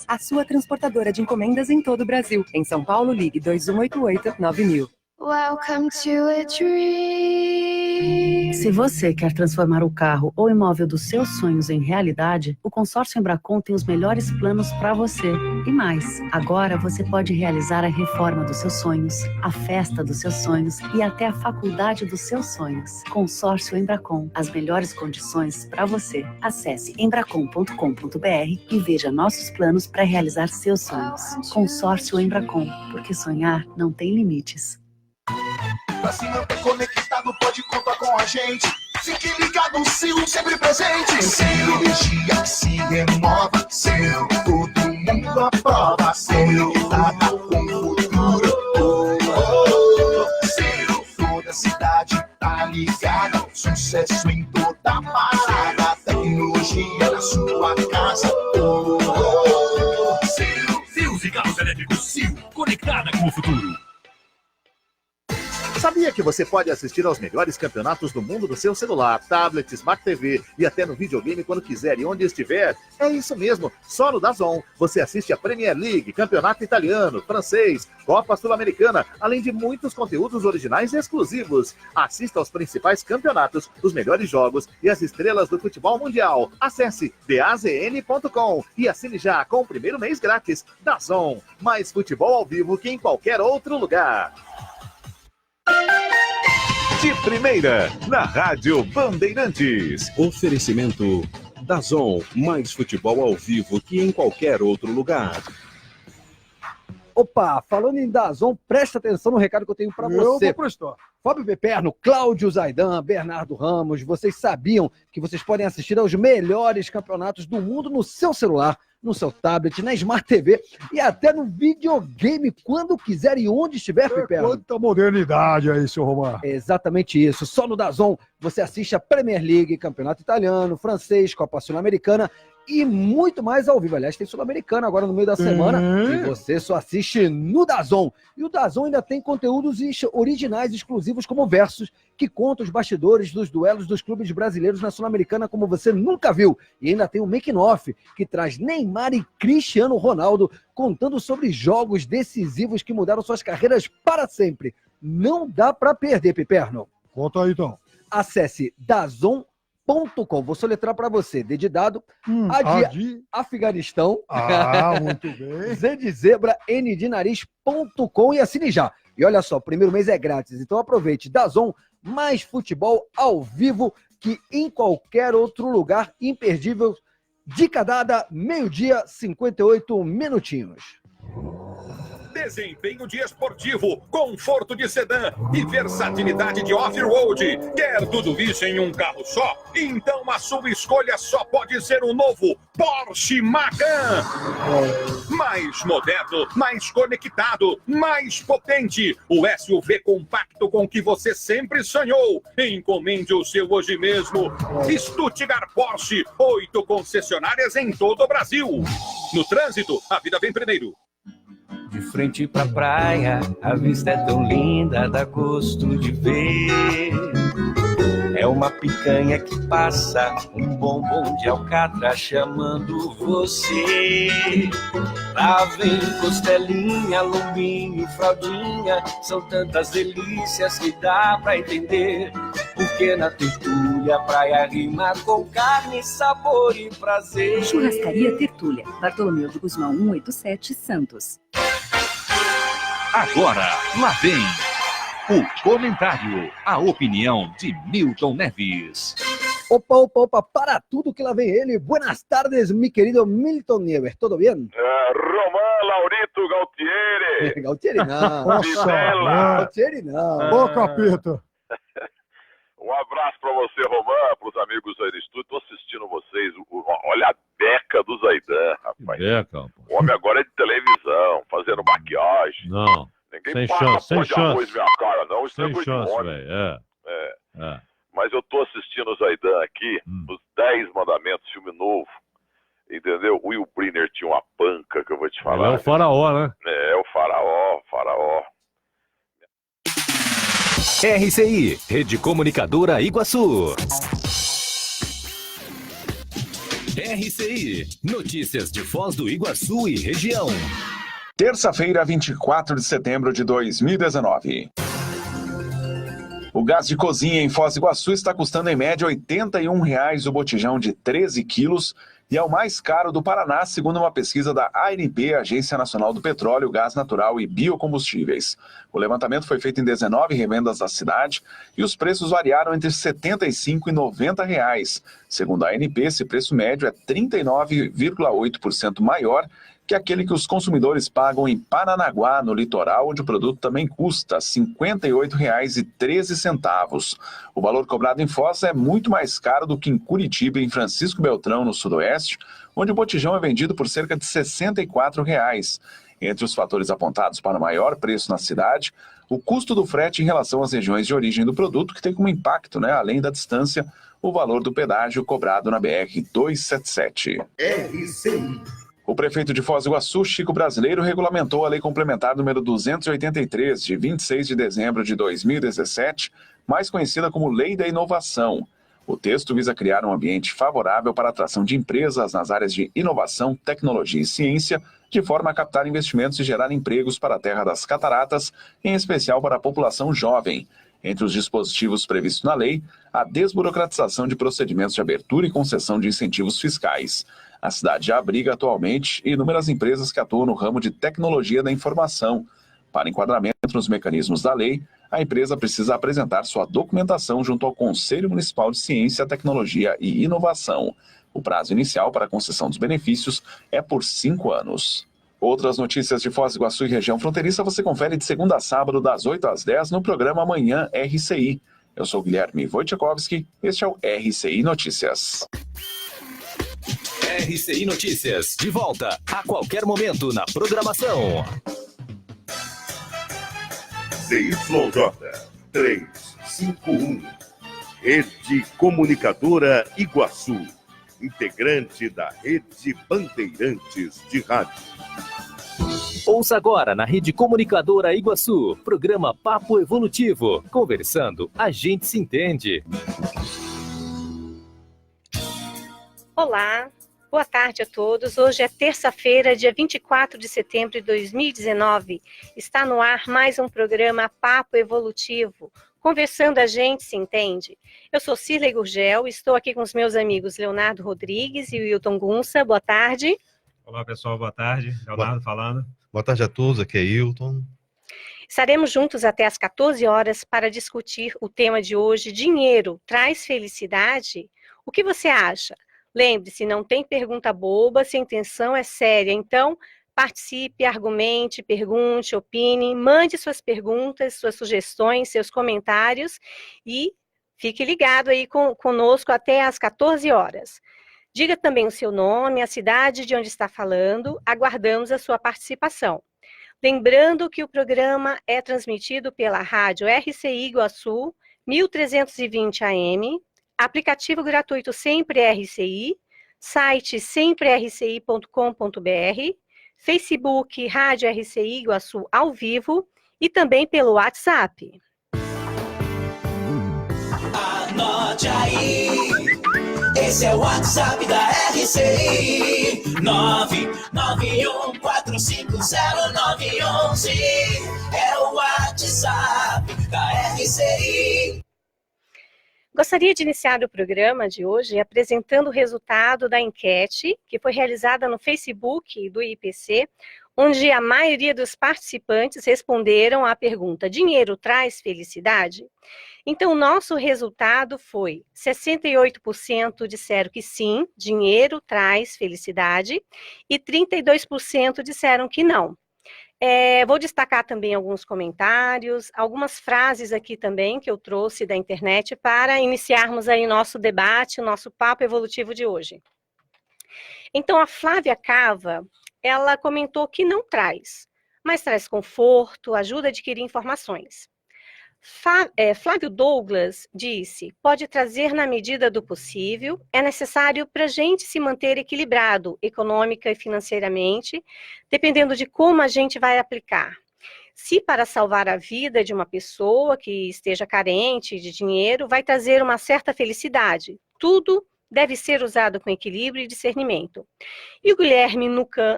A sua transportadora de encomendas em todo o Brasil. Em São Paulo, ligue 2188-9000. Welcome to a dream. Se você quer transformar o carro ou imóvel dos seus sonhos em realidade, o Consórcio Embracon tem os melhores planos para você. E mais, agora você pode realizar a reforma dos seus sonhos, a festa dos seus sonhos e até a faculdade dos seus sonhos. Consórcio Embracon, as melhores condições para você. Acesse embracon.com.br e veja nossos planos para realizar seus sonhos. Consórcio Embracon, porque sonhar não tem limites. Pra se manter conectado, pode contar com a gente. Fique ligado, Sil, sempre presente. Sil, energia que se renova. Sil, todo mundo aprova. Sil, nada com o futuro. Sil, toda a cidade tá ligada. Sucesso em toda parada. Tecnologia na sua casa. Fios e carros elétricos Sil, conectada com o futuro. Sabia que você pode assistir aos melhores campeonatos do mundo no seu celular, tablet, Smart TV e até no videogame quando quiser e onde estiver? É isso mesmo, só no DAZN. Você assiste a Premier League, Campeonato Italiano, Francês, Copa Sul-Americana, além de muitos conteúdos originais e exclusivos. Assista aos principais campeonatos, os melhores jogos e as estrelas do futebol mundial. Acesse dazn.com e assine já com o primeiro mês grátis. DAZN, mais futebol ao vivo que em qualquer outro lugar. De primeira, na Rádio Bandeirantes. Oferecimento DAZN, mais futebol ao vivo que em qualquer outro lugar. Opa, falando em DAZN, presta atenção no recado que eu tenho para você. Eu vou prestar. Fábio Peperno, Cláudio Zaidan, Bernardo Ramos, vocês sabiam que vocês podem assistir aos melhores campeonatos do mundo no seu celular, no seu tablet, na Smart TV e até no videogame, quando quiser e onde estiver, Peperno. Quanta modernidade aí, seu Romar. Exatamente isso. Só no DAZN você assiste a Premier League, Campeonato Italiano, Francês, Copa Sul-Americana e muito mais ao vivo. Aliás, tem Sul-Americana agora no meio da semana e você só assiste no DAZN. E o DAZN ainda tem conteúdos originais exclusivos como Versus, que conta os bastidores dos duelos dos clubes brasileiros na Sul-Americana como você nunca viu. E ainda tem o Making Off, que traz Neymar e Cristiano Ronaldo contando sobre jogos decisivos que mudaram suas carreiras para sempre. Não dá para perder, Piperno. Conta aí, então. Acesse DAZN.com. Vou soletrar para você. D de dado, A de Afeganistão, muito bem. Z de zebra, N de nariz.com e assine já. E olha só, o primeiro mês é grátis, então aproveite. DAZN, mais futebol ao vivo que em qualquer outro lugar. Imperdível. Dica dada, 12h, 58 minutinhos. Desempenho de esportivo, conforto de sedã e versatilidade de off-road. Quer tudo isso em um carro só? Então a sua escolha só pode ser o novo Porsche Macan. Mais moderno, mais conectado, mais potente. O SUV compacto com que você sempre sonhou. Encomende o seu hoje mesmo. Stuttgart Porsche, 8 concessionárias em todo o Brasil. No trânsito, a vida vem primeiro. De frente pra praia, a vista é tão linda, dá gosto de ver. É uma picanha que passa, um bombom de alcatra chamando você. Lá vem costelinha, lombinho, fraldinha, são tantas delícias que dá pra entender. Porque na Tertúlia, praia rima com carne, sabor e prazer. Churrascaria Tertúlia, Bartolomeu do Guzmão 187, Santos. Agora, lá vem o comentário, a opinião de Milton Neves. Opa, para tudo que lá vem ele. Buenas tardes, mi querido Milton Neves, ¿todo bien? Román Laurito Gautieri. Gautieri não. Gautieri não. Ô, capeta. Um abraço pra você, Román, pros amigos aí do estúdio. Tô assistindo vocês. Olha a beca do Zaidan, rapaz. Beca, o homem agora é de televisão, fazendo maquiagem. Não. Ninguém sem chance, sem chance. Arroz minha cara, não. Isso sem é coisa chance, de homem. velho. Mas eu tô assistindo o Zaidan aqui, os 10 Mandamentos, filme novo. Entendeu? O Will Brynner tinha uma panca que eu vou te falar. Ele é o faraó, né? É o faraó. RCI, Rede Comunicadora Iguaçu. RCI, notícias de Foz do Iguaçu e região. Terça-feira, 24 de setembro de 2019. O gás de cozinha em Foz do Iguaçu está custando em média R$ 81,00 o botijão de 13 quilos e é o mais caro do Paraná, segundo uma pesquisa da ANP, Agência Nacional do Petróleo, Gás Natural e Biocombustíveis. O levantamento foi feito em 19 revendas da cidade e os preços variaram entre R$ 75 e R$ 90. Segundo a ANP, esse preço médio é 39,8% maior que aquele que os consumidores pagam em Paranaguá, no litoral, onde o produto também custa R$ 58,13. O valor cobrado em Foz é muito mais caro do que em Curitiba e em Francisco Beltrão, no sudoeste, onde o botijão é vendido por cerca de R$ 64. Entre os fatores apontados para o maior preço na cidade, o custo do frete em relação às regiões de origem do produto, que tem como impacto, além da distância, o valor do pedágio cobrado na BR-277. RCI. O prefeito de Foz do Iguaçu, Chico Brasileiro, regulamentou a Lei Complementar número 283, de 26 de dezembro de 2017, mais conhecida como Lei da Inovação. O texto visa criar um ambiente favorável para a atração de empresas nas áreas de inovação, tecnologia e ciência, de forma a captar investimentos e gerar empregos para a Terra das Cataratas, em especial para a população jovem. Entre os dispositivos previstos na lei, a desburocratização de procedimentos de abertura e concessão de incentivos fiscais. A cidade já abriga atualmente inúmeras empresas que atuam no ramo de tecnologia da informação. Para enquadramento nos mecanismos da lei, a empresa precisa apresentar sua documentação junto ao Conselho Municipal de Ciência, Tecnologia e Inovação. O prazo inicial para a concessão dos benefícios é por 5 anos. Outras notícias de Foz do Iguaçu e região fronteiriça você confere de segunda a sábado, das 8 às 10, no programa Manhã RCI. Eu sou Guilherme Wojciechowski, este é o RCI Notícias. RCI Notícias, de volta a qualquer momento na programação. ZYJ 351, Rede Comunicadora Iguaçu, integrante da Rede Bandeirantes de Rádio. Ouça agora na Rede Comunicadora Iguaçu, programa Papo Evolutivo. Conversando, a gente se entende. Olá, boa tarde a todos. Hoje é terça-feira, dia 24 de setembro de 2019. Está no ar mais um programa Papo Evolutivo. Conversando, a gente se entende. Eu sou Cirlei Gurgel, estou aqui com os meus amigos Leonardo Rodrigues e Wilton Gunça. Boa tarde. Olá, pessoal, boa tarde. Leonardo falando. Boa tarde a todos, aqui é Hilton. Estaremos juntos até às 14 horas para discutir o tema de hoje, dinheiro traz felicidade? O que você acha? Lembre-se, não tem pergunta boba, se a intenção é séria, então participe, argumente, pergunte, opine, mande suas perguntas, suas sugestões, seus comentários e fique ligado aí conosco até às 14 horas. Diga também o seu nome, a cidade de onde está falando, aguardamos a sua participação. Lembrando que o programa é transmitido pela rádio RCI Iguaçu, 1320 AM, aplicativo gratuito Sempre RCI, site semprerci.com.br, Facebook Rádio RCI Iguaçu ao vivo e também pelo WhatsApp. Anote aí, esse é o WhatsApp da RCI, 991450911, é o WhatsApp da RCI. Gostaria de iniciar o programa de hoje apresentando o resultado da enquete que foi realizada no Facebook do IPC, onde a maioria dos participantes responderam à pergunta: dinheiro traz felicidade? Então, o nosso resultado foi 68% disseram que sim, dinheiro traz felicidade, e 32% disseram que não. Vou destacar também alguns comentários, algumas frases aqui também que eu trouxe da internet para iniciarmos aí nosso debate, nosso papo evolutivo de hoje. Então, a Flávia Cava, ela comentou que não traz, mas traz conforto, ajuda a adquirir informações. Flávio Douglas disse, pode trazer na medida do possível, é necessário para a gente se manter equilibrado, econômica e financeiramente, dependendo de como a gente vai aplicar. Se para salvar a vida de uma pessoa que esteja carente de dinheiro, vai trazer uma certa felicidade, tudo deve ser usado com equilíbrio e discernimento. E o Guilherme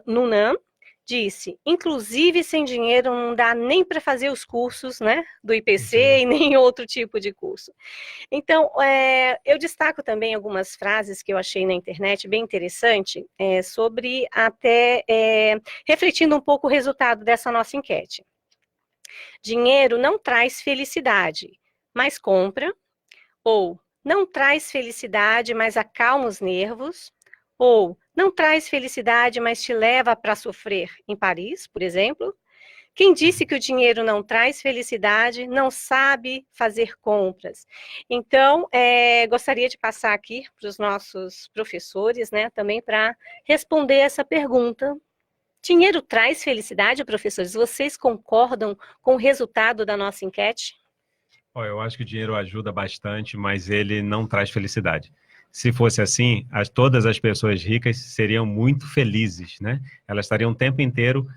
Nunan disse, inclusive sem dinheiro não dá nem para fazer os cursos, né, do IPC e nem outro tipo de curso. Então, eu destaco também algumas frases que eu achei na internet bem interessante, sobre até, refletindo um pouco o resultado dessa nossa enquete. Dinheiro não traz felicidade, mas compra, ou não traz felicidade, mas acalma os nervos, ou não traz felicidade, mas te leva para sofrer em Paris, por exemplo. Quem disse que o dinheiro não traz felicidade, não sabe fazer compras. Então, gostaria de passar aqui para os nossos professores, né, também para responder essa pergunta. Dinheiro traz felicidade, professores? Vocês concordam com o resultado da nossa enquete? Eu acho que o dinheiro ajuda bastante, mas ele não traz felicidade. Se fosse assim, todas as pessoas ricas seriam muito felizes, né? Elas estariam o tempo inteiro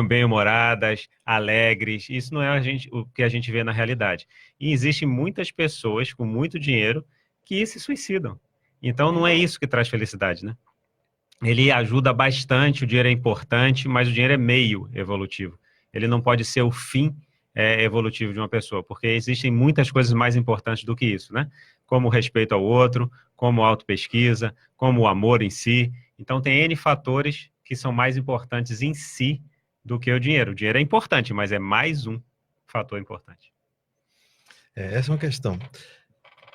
bem-humoradas, alegres. Isso não é o que a gente vê na realidade. E existem muitas pessoas com muito dinheiro que se suicidam. Então, não é isso que traz felicidade, né? Ele ajuda bastante, o dinheiro é importante, mas o dinheiro é meio evolutivo. Ele não pode ser o fim evolutivo de uma pessoa, porque existem muitas coisas mais importantes do que isso, né? Como o respeito ao outro, como a autopesquisa, como o amor em si. Então, tem N fatores que são mais importantes em si do que o dinheiro. O dinheiro é importante, mas é mais um fator importante. Essa é uma questão.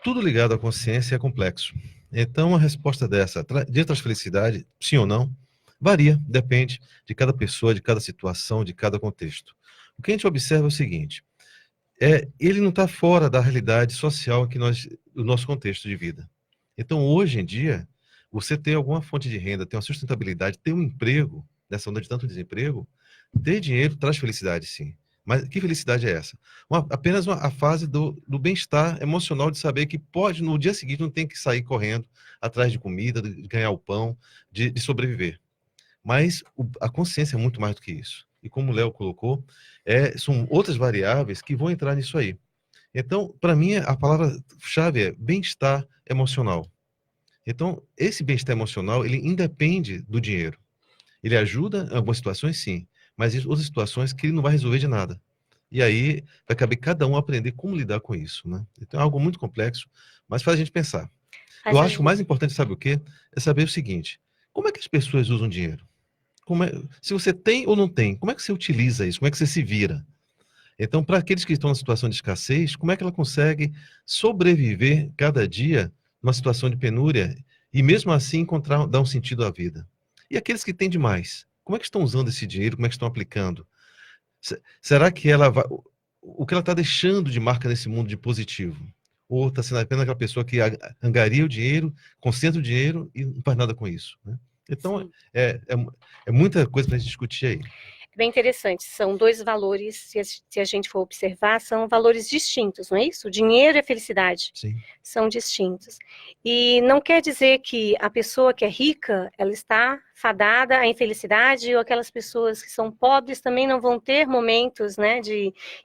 Tudo ligado à consciência é complexo. Então, a resposta dessa, de traz felicidade, sim ou não, varia, depende de cada pessoa, de cada situação, de cada contexto. O que a gente observa é o seguinte, ele não está fora da realidade social do nosso contexto de vida. Então, hoje em dia, você ter alguma fonte de renda, ter uma sustentabilidade, ter um emprego, nessa onda de tanto desemprego, ter dinheiro traz felicidade, sim. Mas que felicidade é essa? Apenas a fase do bem-estar emocional de saber que pode, no dia seguinte, não tem que sair correndo atrás de comida, de ganhar o pão, de sobreviver. Mas a consciência é muito mais do que isso. E como o Léo colocou, são outras variáveis que vão entrar nisso aí. Então, para mim, a palavra-chave é bem-estar emocional. Então, esse bem-estar emocional, ele independe do dinheiro. Ele ajuda em algumas situações, sim, mas em outras situações que ele não vai resolver de nada. E aí, vai caber cada um aprender como lidar com isso, né? Então, é algo muito complexo, mas faz a gente pensar. Eu acho que o mais importante, sabe o quê? É saber o seguinte, como é que as pessoas usam dinheiro? Se você tem ou não tem, como é que você utiliza isso? Como é que você se vira? Então, para aqueles que estão na situação de escassez, como é que ela consegue sobreviver cada dia numa situação de penúria e mesmo assim dar um sentido à vida? E aqueles que têm demais, como é que estão usando esse dinheiro? Como é que estão aplicando? Será que o que ela está deixando de marca nesse mundo de positivo? Ou está sendo apenas aquela pessoa que angaria o dinheiro, concentra o dinheiro e não faz nada com isso, né? Então, é muita coisa para a gente discutir aí. Bem interessante, são dois valores, se a gente for observar, são valores distintos, não é isso? O dinheiro e a felicidade são distintos. E não quer dizer que a pessoa que é rica, ela está fadada à infelicidade, ou aquelas pessoas que são pobres também não vão ter momentos, né,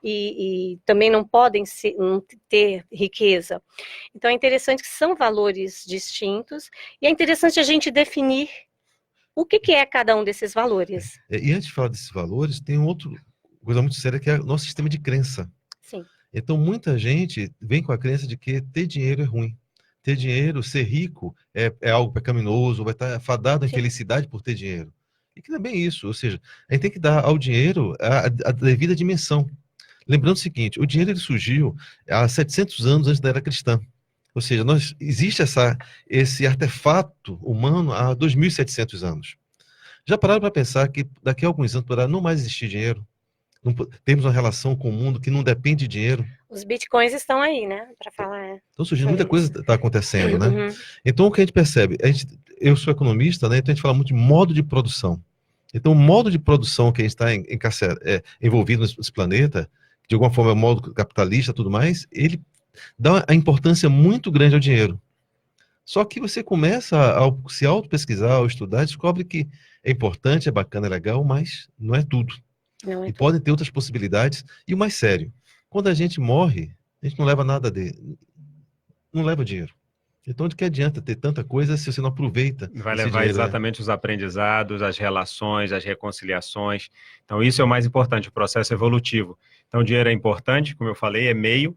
e também não podem não ter riqueza. Então é interessante que são valores distintos, e é interessante a gente definir o que é cada um desses valores? E antes de falar desses valores, tem outra coisa muito séria que é o nosso sistema de crença. Sim. Então, muita gente vem com a crença de que ter dinheiro é ruim. Ter dinheiro, ser rico, é algo pecaminoso, vai estar fadado à infelicidade por ter dinheiro. E que não é bem isso. Ou seja, a gente tem que dar ao dinheiro a devida dimensão. Lembrando o seguinte, o dinheiro ele surgiu há 700 anos antes da era cristã. Ou seja, existe esse artefato humano há 2.700 anos. Já pararam para pensar que daqui a alguns anos poderá não mais existir dinheiro? Temos uma relação com o mundo que não depende de dinheiro? Os bitcoins estão aí, né? Para falar. Então surgindo muita coisa está acontecendo, né? Então o que a gente percebe? Eu sou economista, né? Então a gente fala muito de modo de produção. Então o modo de produção que a gente está envolvido nesse planeta, de alguma forma é um modo capitalista e tudo mais, ele dá uma importância muito grande ao dinheiro. Só que você começa a se auto-pesquisar, a estudar, descobre que é importante, é bacana, é legal, mas não é tudo. E podem ter outras possibilidades. E o mais sério, quando a gente morre, a gente não leva nada não leva dinheiro. Então, de que adianta ter tanta coisa se você não aproveita Vai esse levar dinheiro, né? exatamente os aprendizados, as relações, as reconciliações. Então, isso é o mais importante, o processo evolutivo. Então, o dinheiro é importante, como eu falei, é meio.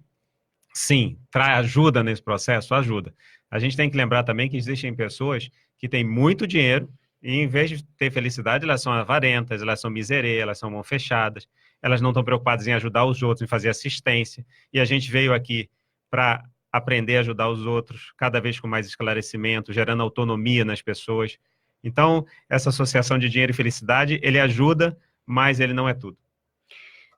Sim, ajuda nesse processo? Ajuda. A gente tem que lembrar também que existem pessoas que têm muito dinheiro e, em vez de ter felicidade, elas são avarentas, elas são miserê, elas são mão fechadas, elas não estão preocupadas em ajudar os outros, em fazer assistência. E a gente veio aqui para aprender a ajudar os outros, cada vez com mais esclarecimento, gerando autonomia nas pessoas. Então, essa associação de dinheiro e felicidade, ele ajuda, mas ele não é tudo.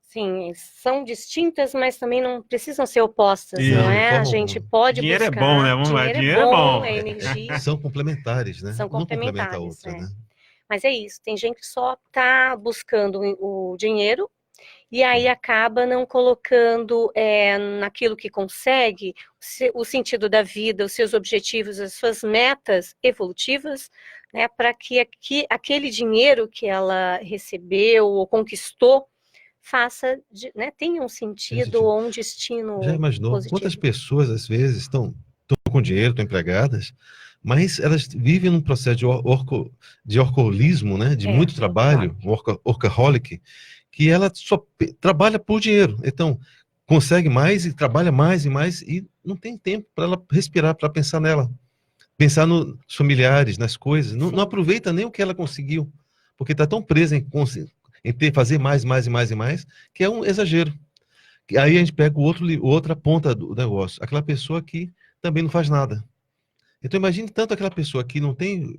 Sim, são distintas, mas também não precisam ser opostas, Isso, não é? de A forma gente alguma. pode Dinheiro buscar... é bom, né? Vamos lá, dinheiro é bom. É energia. São complementares, né? São Uma complementa a complementares, outra, né? Mas é isso, tem gente que só está buscando o dinheiro e aí acaba não colocando naquilo que consegue o sentido da vida, os seus objetivos, as suas metas evolutivas, né, para que aquele dinheiro que ela recebeu ou conquistou tenha um sentido ou um destino Já imaginou positivo. quantas pessoas, às vezes, estão com dinheiro, estão empregadas, mas elas vivem num processo de workaholismo, né? De muito trabalho, workaholic, que ela só trabalha por dinheiro. Então, consegue mais e trabalha mais e não tem tempo para ela respirar, para pensar nela. Pensar nos familiares, nas coisas. Não aproveita nem o que ela conseguiu, porque está tão presa em fazer mais, que é um exagero. Aí a gente pega outra ponta do negócio, aquela pessoa que também não faz nada. Então imagine tanto aquela pessoa que não tem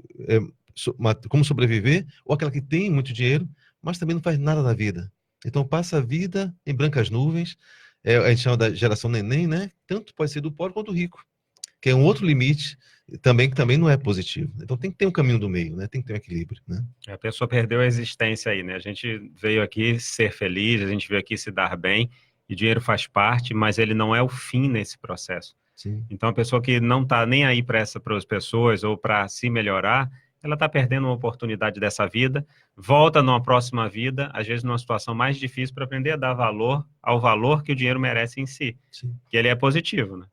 como sobreviver, ou aquela que tem muito dinheiro, mas também não faz nada na vida. Então passa a vida em brancas nuvens, a gente chama da geração neném, né? Tanto pode ser do pobre quanto do rico, que é um outro limite que também não é positivo. Então tem que ter um caminho do meio, né? Tem que ter um equilíbrio, né? A pessoa perdeu a existência aí, né? A gente veio aqui ser feliz, a gente veio aqui se dar bem, e dinheiro faz parte, mas ele não é o fim nesse processo. Sim. Então a pessoa que não está nem aí para as pessoas ou para se melhorar, ela está perdendo uma oportunidade dessa vida, volta numa próxima vida, às vezes numa situação mais difícil, para aprender a dar valor ao valor que o dinheiro merece em si, que ele é positivo, né?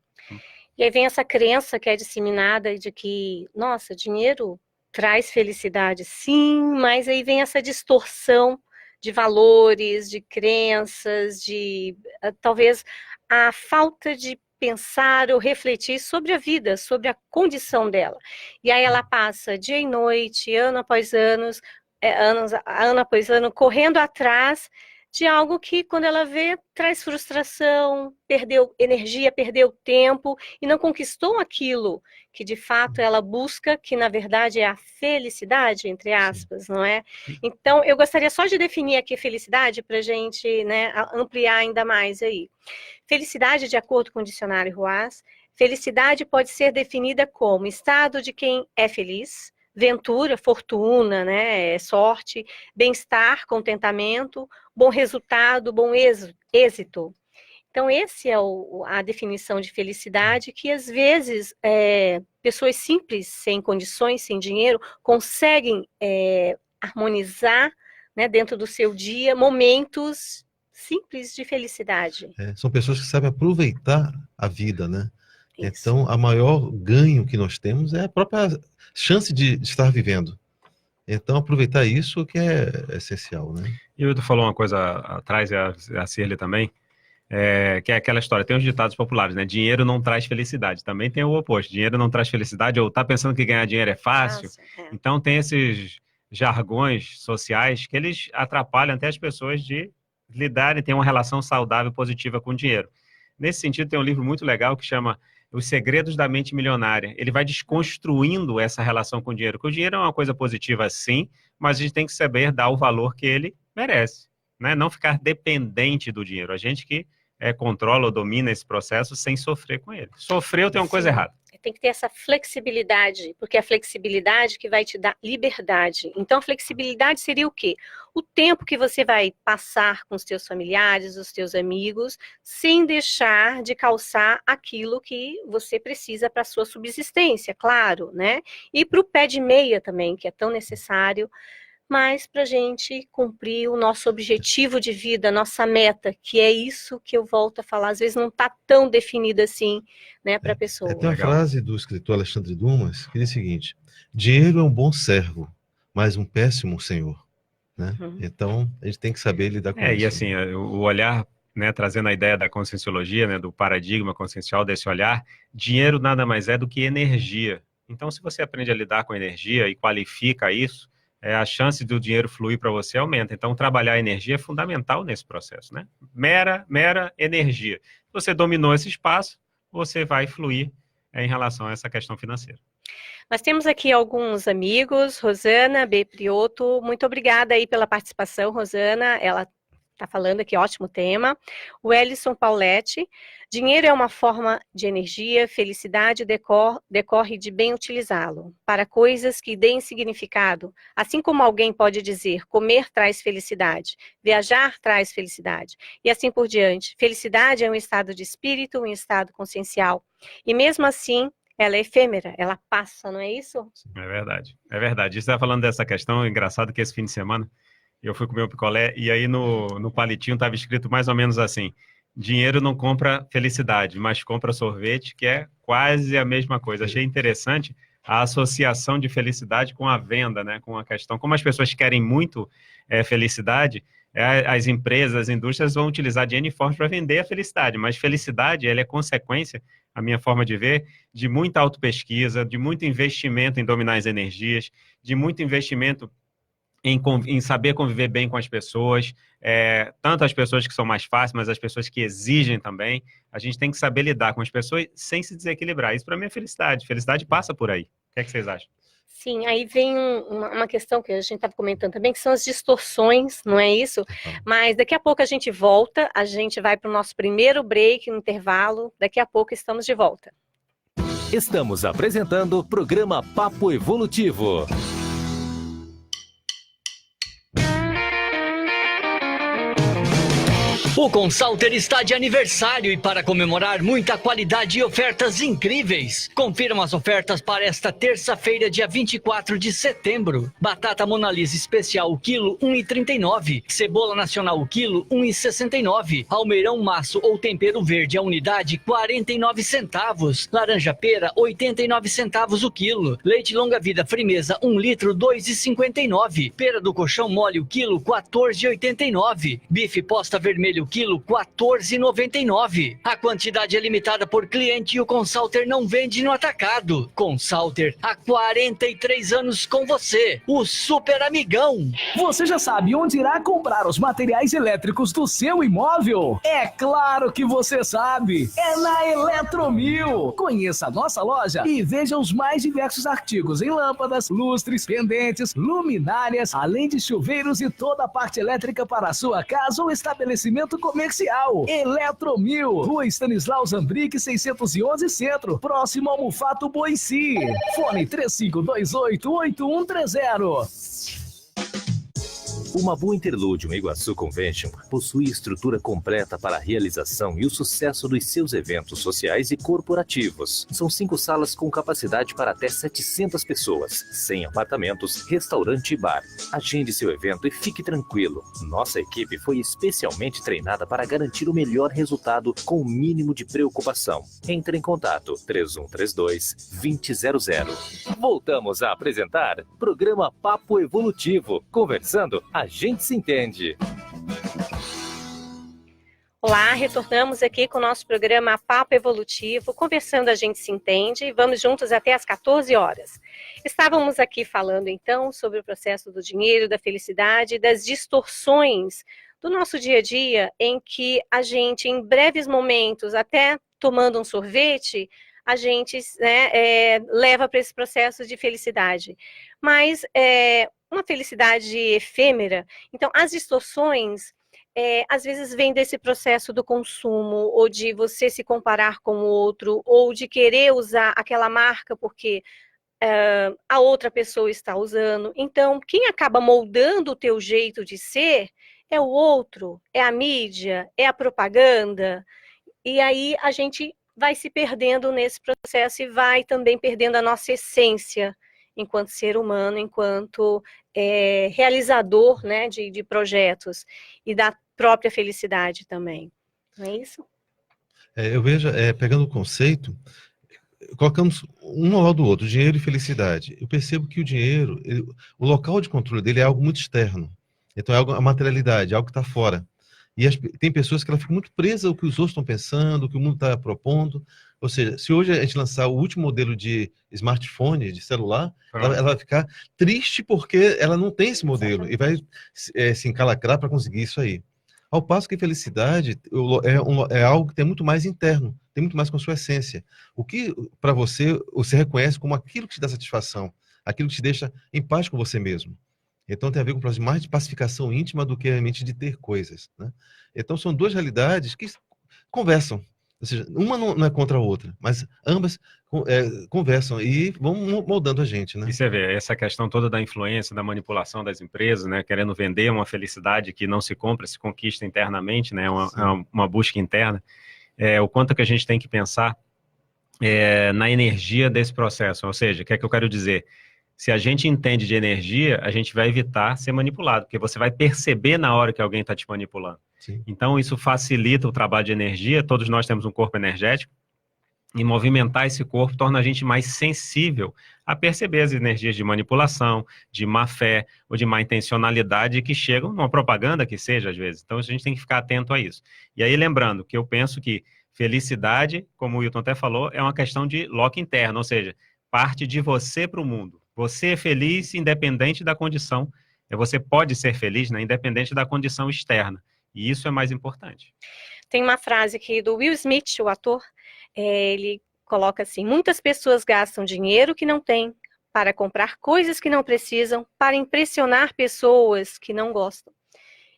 E aí vem essa crença que é disseminada de que, nossa, dinheiro traz felicidade, sim, mas aí vem essa distorção de valores, de crenças, de talvez a falta de pensar ou refletir sobre a vida, sobre a condição dela. E aí ela passa dia e noite, ano após ano, correndo atrás de algo que, quando ela vê, traz frustração, perdeu energia, perdeu tempo e não conquistou aquilo que, de fato, ela busca, que, na verdade, é a felicidade, entre aspas, não é? Então, eu gostaria só de definir aqui felicidade para a gente, né, ampliar ainda mais aí. Felicidade, de acordo com o dicionário Ruas, felicidade pode ser definida como estado de quem é feliz, ventura, fortuna, né, sorte, bem-estar, contentamento, bom resultado, bom êxito. Então, esse é a definição de felicidade que, às vezes, pessoas simples, sem condições, sem dinheiro, conseguem harmonizar, né, dentro do seu dia, momentos simples de felicidade. São pessoas que sabem aproveitar a vida, né? Isso. Então, a maior ganho que nós temos é a própria chance de estar vivendo. Então, aproveitar isso que é essencial, né? E o Hildo falou uma coisa atrás, e a Cirle também, que é aquela história, tem os ditados populares, né? Dinheiro não traz felicidade. Também tem o oposto, dinheiro não traz felicidade, ou tá pensando que ganhar dinheiro é fácil. Então, tem esses jargões sociais que eles atrapalham até as pessoas de lidarem, ter uma relação saudável, positiva com o dinheiro. Nesse sentido, tem um livro muito legal que chama Os Segredos da Mente Milionária. Ele vai desconstruindo essa relação com o dinheiro, porque o dinheiro é uma coisa positiva sim, mas a gente tem que saber dar o valor que ele merece, né? Não ficar dependente do dinheiro. A gente que controla ou domina esse processo sem sofrer com ele. Sofreu tem uma coisa errada. Tem que ter essa flexibilidade, porque é a flexibilidade que vai te dar liberdade. Então, a flexibilidade seria o quê? O tempo que você vai passar com os teus familiares, os teus amigos, sem deixar de calçar aquilo que você precisa para a sua subsistência, claro, né? E para o pé de meia também, que é tão necessário. mas para a gente cumprir o nosso objetivo de vida, nossa meta, que é isso que eu volto a falar, às vezes não está tão definido assim, né, para a pessoa. Tem uma frase do escritor Alexandre Dumas que diz o seguinte: dinheiro é um bom servo, mas um péssimo senhor. Né? Então, a gente tem que saber lidar com isso. E assim, o olhar, né, trazendo a ideia da conscienciologia, né, do paradigma consciencial desse olhar, dinheiro nada mais é do que energia. Então, se você aprende a lidar com energia e qualifica isso, a chance do dinheiro fluir para você aumenta. Então, trabalhar a energia é fundamental nesse processo, né? Mera energia. Se você dominou esse espaço, você vai fluir em relação a essa questão financeira. Nós temos aqui alguns amigos, Rosana B. Prioto, muito obrigada aí pela participação, Rosana, ela está falando aqui, ótimo tema. O Ellison Pauletti, dinheiro é uma forma de energia, felicidade decorre de bem utilizá-lo, para coisas que deem significado, assim como alguém pode dizer, comer traz felicidade, viajar traz felicidade, e assim por diante. Felicidade é um estado de espírito, um estado consciencial, e mesmo assim, ela é efêmera, ela passa, não é isso? É verdade, é verdade. Você está falando dessa questão, engraçado que esse fim de semana eu fui comer um picolé e aí no palitinho estava escrito mais ou menos assim: dinheiro não compra felicidade, mas compra sorvete, que é quase a mesma coisa. Achei interessante a associação de felicidade com a venda, né? Com a questão, como as pessoas querem muito felicidade, as empresas, as indústrias vão utilizar de N formas para vender a felicidade, mas felicidade ela é consequência, a minha forma de ver, de muita autopesquisa, de muito investimento em dominar as energias, de muito investimento em saber conviver bem com as pessoas, tanto as pessoas que são mais fáceis, mas as pessoas que exigem também. A gente tem que saber lidar com as pessoas sem se desequilibrar. Isso para mim é felicidade. Felicidade passa por aí. O que vocês acham? Sim, aí vem uma questão que a gente estava comentando também, que são as distorções, não é isso? Mas daqui a pouco a gente volta, a gente vai para o nosso primeiro break no intervalo, daqui a pouco estamos de volta. Estamos apresentando o programa Papo Evolutivo. O Consalter está de aniversário e para comemorar muita qualidade e ofertas incríveis. Confiram as ofertas para esta terça-feira, dia 24 de setembro. Batata Monalisa especial, o quilo 1,39. Cebola nacional, o quilo 1,69. Almeirão maço ou tempero verde, a unidade 49 centavos. Laranja pera, 89 centavos o quilo. Leite longa vida Frimeza, 1 litro, 2,59. Pera do colchão mole, o quilo 14,89. Bife posta vermelho, quilo 14,99. A quantidade é limitada por cliente e o Consalter não vende no atacado. Consalter, há 43 anos com você, o super amigão. Você já sabe onde irá comprar os materiais elétricos do seu imóvel? É claro que você sabe, é na Eletromil. Conheça a nossa loja e veja os mais diversos artigos em lâmpadas, lustres, pendentes, luminárias, além de chuveiros e toda a parte elétrica para a sua casa ou estabelecimento comercial. Eletromil, Rua Stanislau Zambrick 611 Centro, próximo ao Mufato Boici. Fone 3528-8130. O Mabu Interludium Iguaçu Convention possui estrutura completa para a realização e o sucesso dos seus eventos sociais e corporativos. São 5 salas com capacidade para até 700 pessoas, 100 apartamentos, restaurante e bar. Agende seu evento e fique tranquilo. Nossa equipe foi especialmente treinada para garantir o melhor resultado com o mínimo de preocupação. Entre em contato 3132-2000. Voltamos a apresentar programa Papo Evolutivo. Conversando, a gente se entende. Olá, retornamos aqui com o nosso programa Papo Evolutivo, conversando a gente se entende, vamos juntos até às 14 horas. Estávamos aqui falando então sobre o processo do dinheiro, da felicidade, das distorções do nosso dia a dia, em que a gente, em breves momentos, até tomando um sorvete, a gente leva para esse processo de felicidade. Mas uma felicidade efêmera. Então, as distorções, às vezes, vêm desse processo do consumo, ou de você se comparar com o outro, ou de querer usar aquela marca porque a outra pessoa está usando. Então, quem acaba moldando o teu jeito de ser é o outro, é a mídia, é a propaganda. E aí a gente vai se perdendo nesse processo e vai também perdendo a nossa essência. enquanto ser humano, enquanto realizador, né, de projetos e da própria felicidade também. Não é isso? Eu vejo, pegando o conceito, colocamos um ao lado do outro, dinheiro e felicidade. Eu percebo que o dinheiro, o local de controle dele é algo muito externo. Então é algo, a materialidade, algo que está fora. E tem pessoas que ela fica muito presa ao que os outros estão pensando, o que o mundo está propondo. Ou seja, se hoje a gente lançar o último modelo de smartphone, de celular, ela vai ficar triste porque ela não tem esse modelo e vai se encalacrar para conseguir isso aí. Ao passo que a felicidade é algo que tem muito mais interno, tem muito mais com a sua essência. O que, para você reconhece como aquilo que te dá satisfação, aquilo que te deixa em paz com você mesmo. Então tem a ver com um processo mais de pacificação íntima do que realmente de ter coisas, né? Então são duas realidades que conversam. Ou seja, uma não é contra a outra, mas ambas conversam e vão moldando a gente, né? E você vê, essa questão toda da influência, da manipulação das empresas, né, querendo vender uma felicidade que não se compra, se conquista internamente, né, uma busca interna, o quanto que a gente tem que pensar na energia desse processo. Ou seja, o que é que eu quero dizer? Se a gente entende de energia, a gente vai evitar ser manipulado, porque você vai perceber na hora que alguém está te manipulando. Sim. Então, isso facilita o trabalho de energia, todos nós temos um corpo energético, e movimentar esse corpo torna a gente mais sensível a perceber as energias de manipulação, de má fé ou de má intencionalidade que chegam numa propaganda que seja, às vezes. Então, a gente tem que ficar atento a isso. E aí, lembrando que eu penso que felicidade, como o Wilton até falou, é uma questão de loco interno, ou seja, parte de você para o mundo. Você é feliz independente da condição. Você pode ser feliz, né, independente da condição externa. E isso é mais importante. Tem uma frase aqui do Will Smith, o ator, ele coloca assim: muitas pessoas gastam dinheiro que não têm para comprar coisas que não precisam, para impressionar pessoas que não gostam.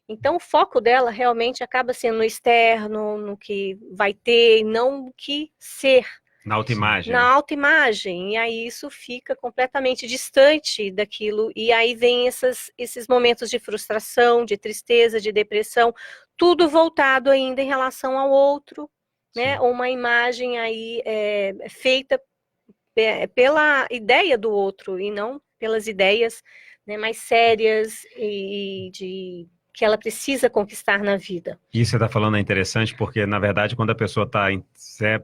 Então o foco dela realmente acaba sendo no externo, no que vai ter, e não no que ser. Na autoimagem. Na autoimagem, e aí isso fica completamente distante daquilo, e aí vem esses momentos de frustração, de tristeza, de depressão, tudo voltado ainda em relação ao outro, né? Uma imagem aí feita pela ideia do outro, e não pelas ideias, né, mais sérias e que ela precisa conquistar na vida. Isso que você está falando é interessante, porque, na verdade, quando a pessoa está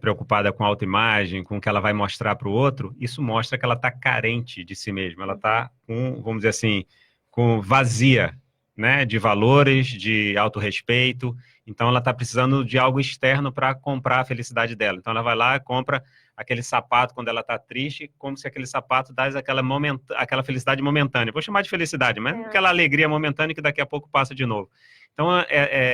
preocupada com a autoimagem, com o que ela vai mostrar para o outro, isso mostra que ela está carente de si mesma, ela está com, vamos dizer assim, com vazia, né, de valores, de autorrespeito. Então, ela está precisando de algo externo para comprar a felicidade dela. Então, ela vai lá e compra aquele sapato quando ela está triste, como se aquele sapato desse aquela felicidade momentânea. Vou chamar de felicidade, mas aquela alegria momentânea que daqui a pouco passa de novo. Então,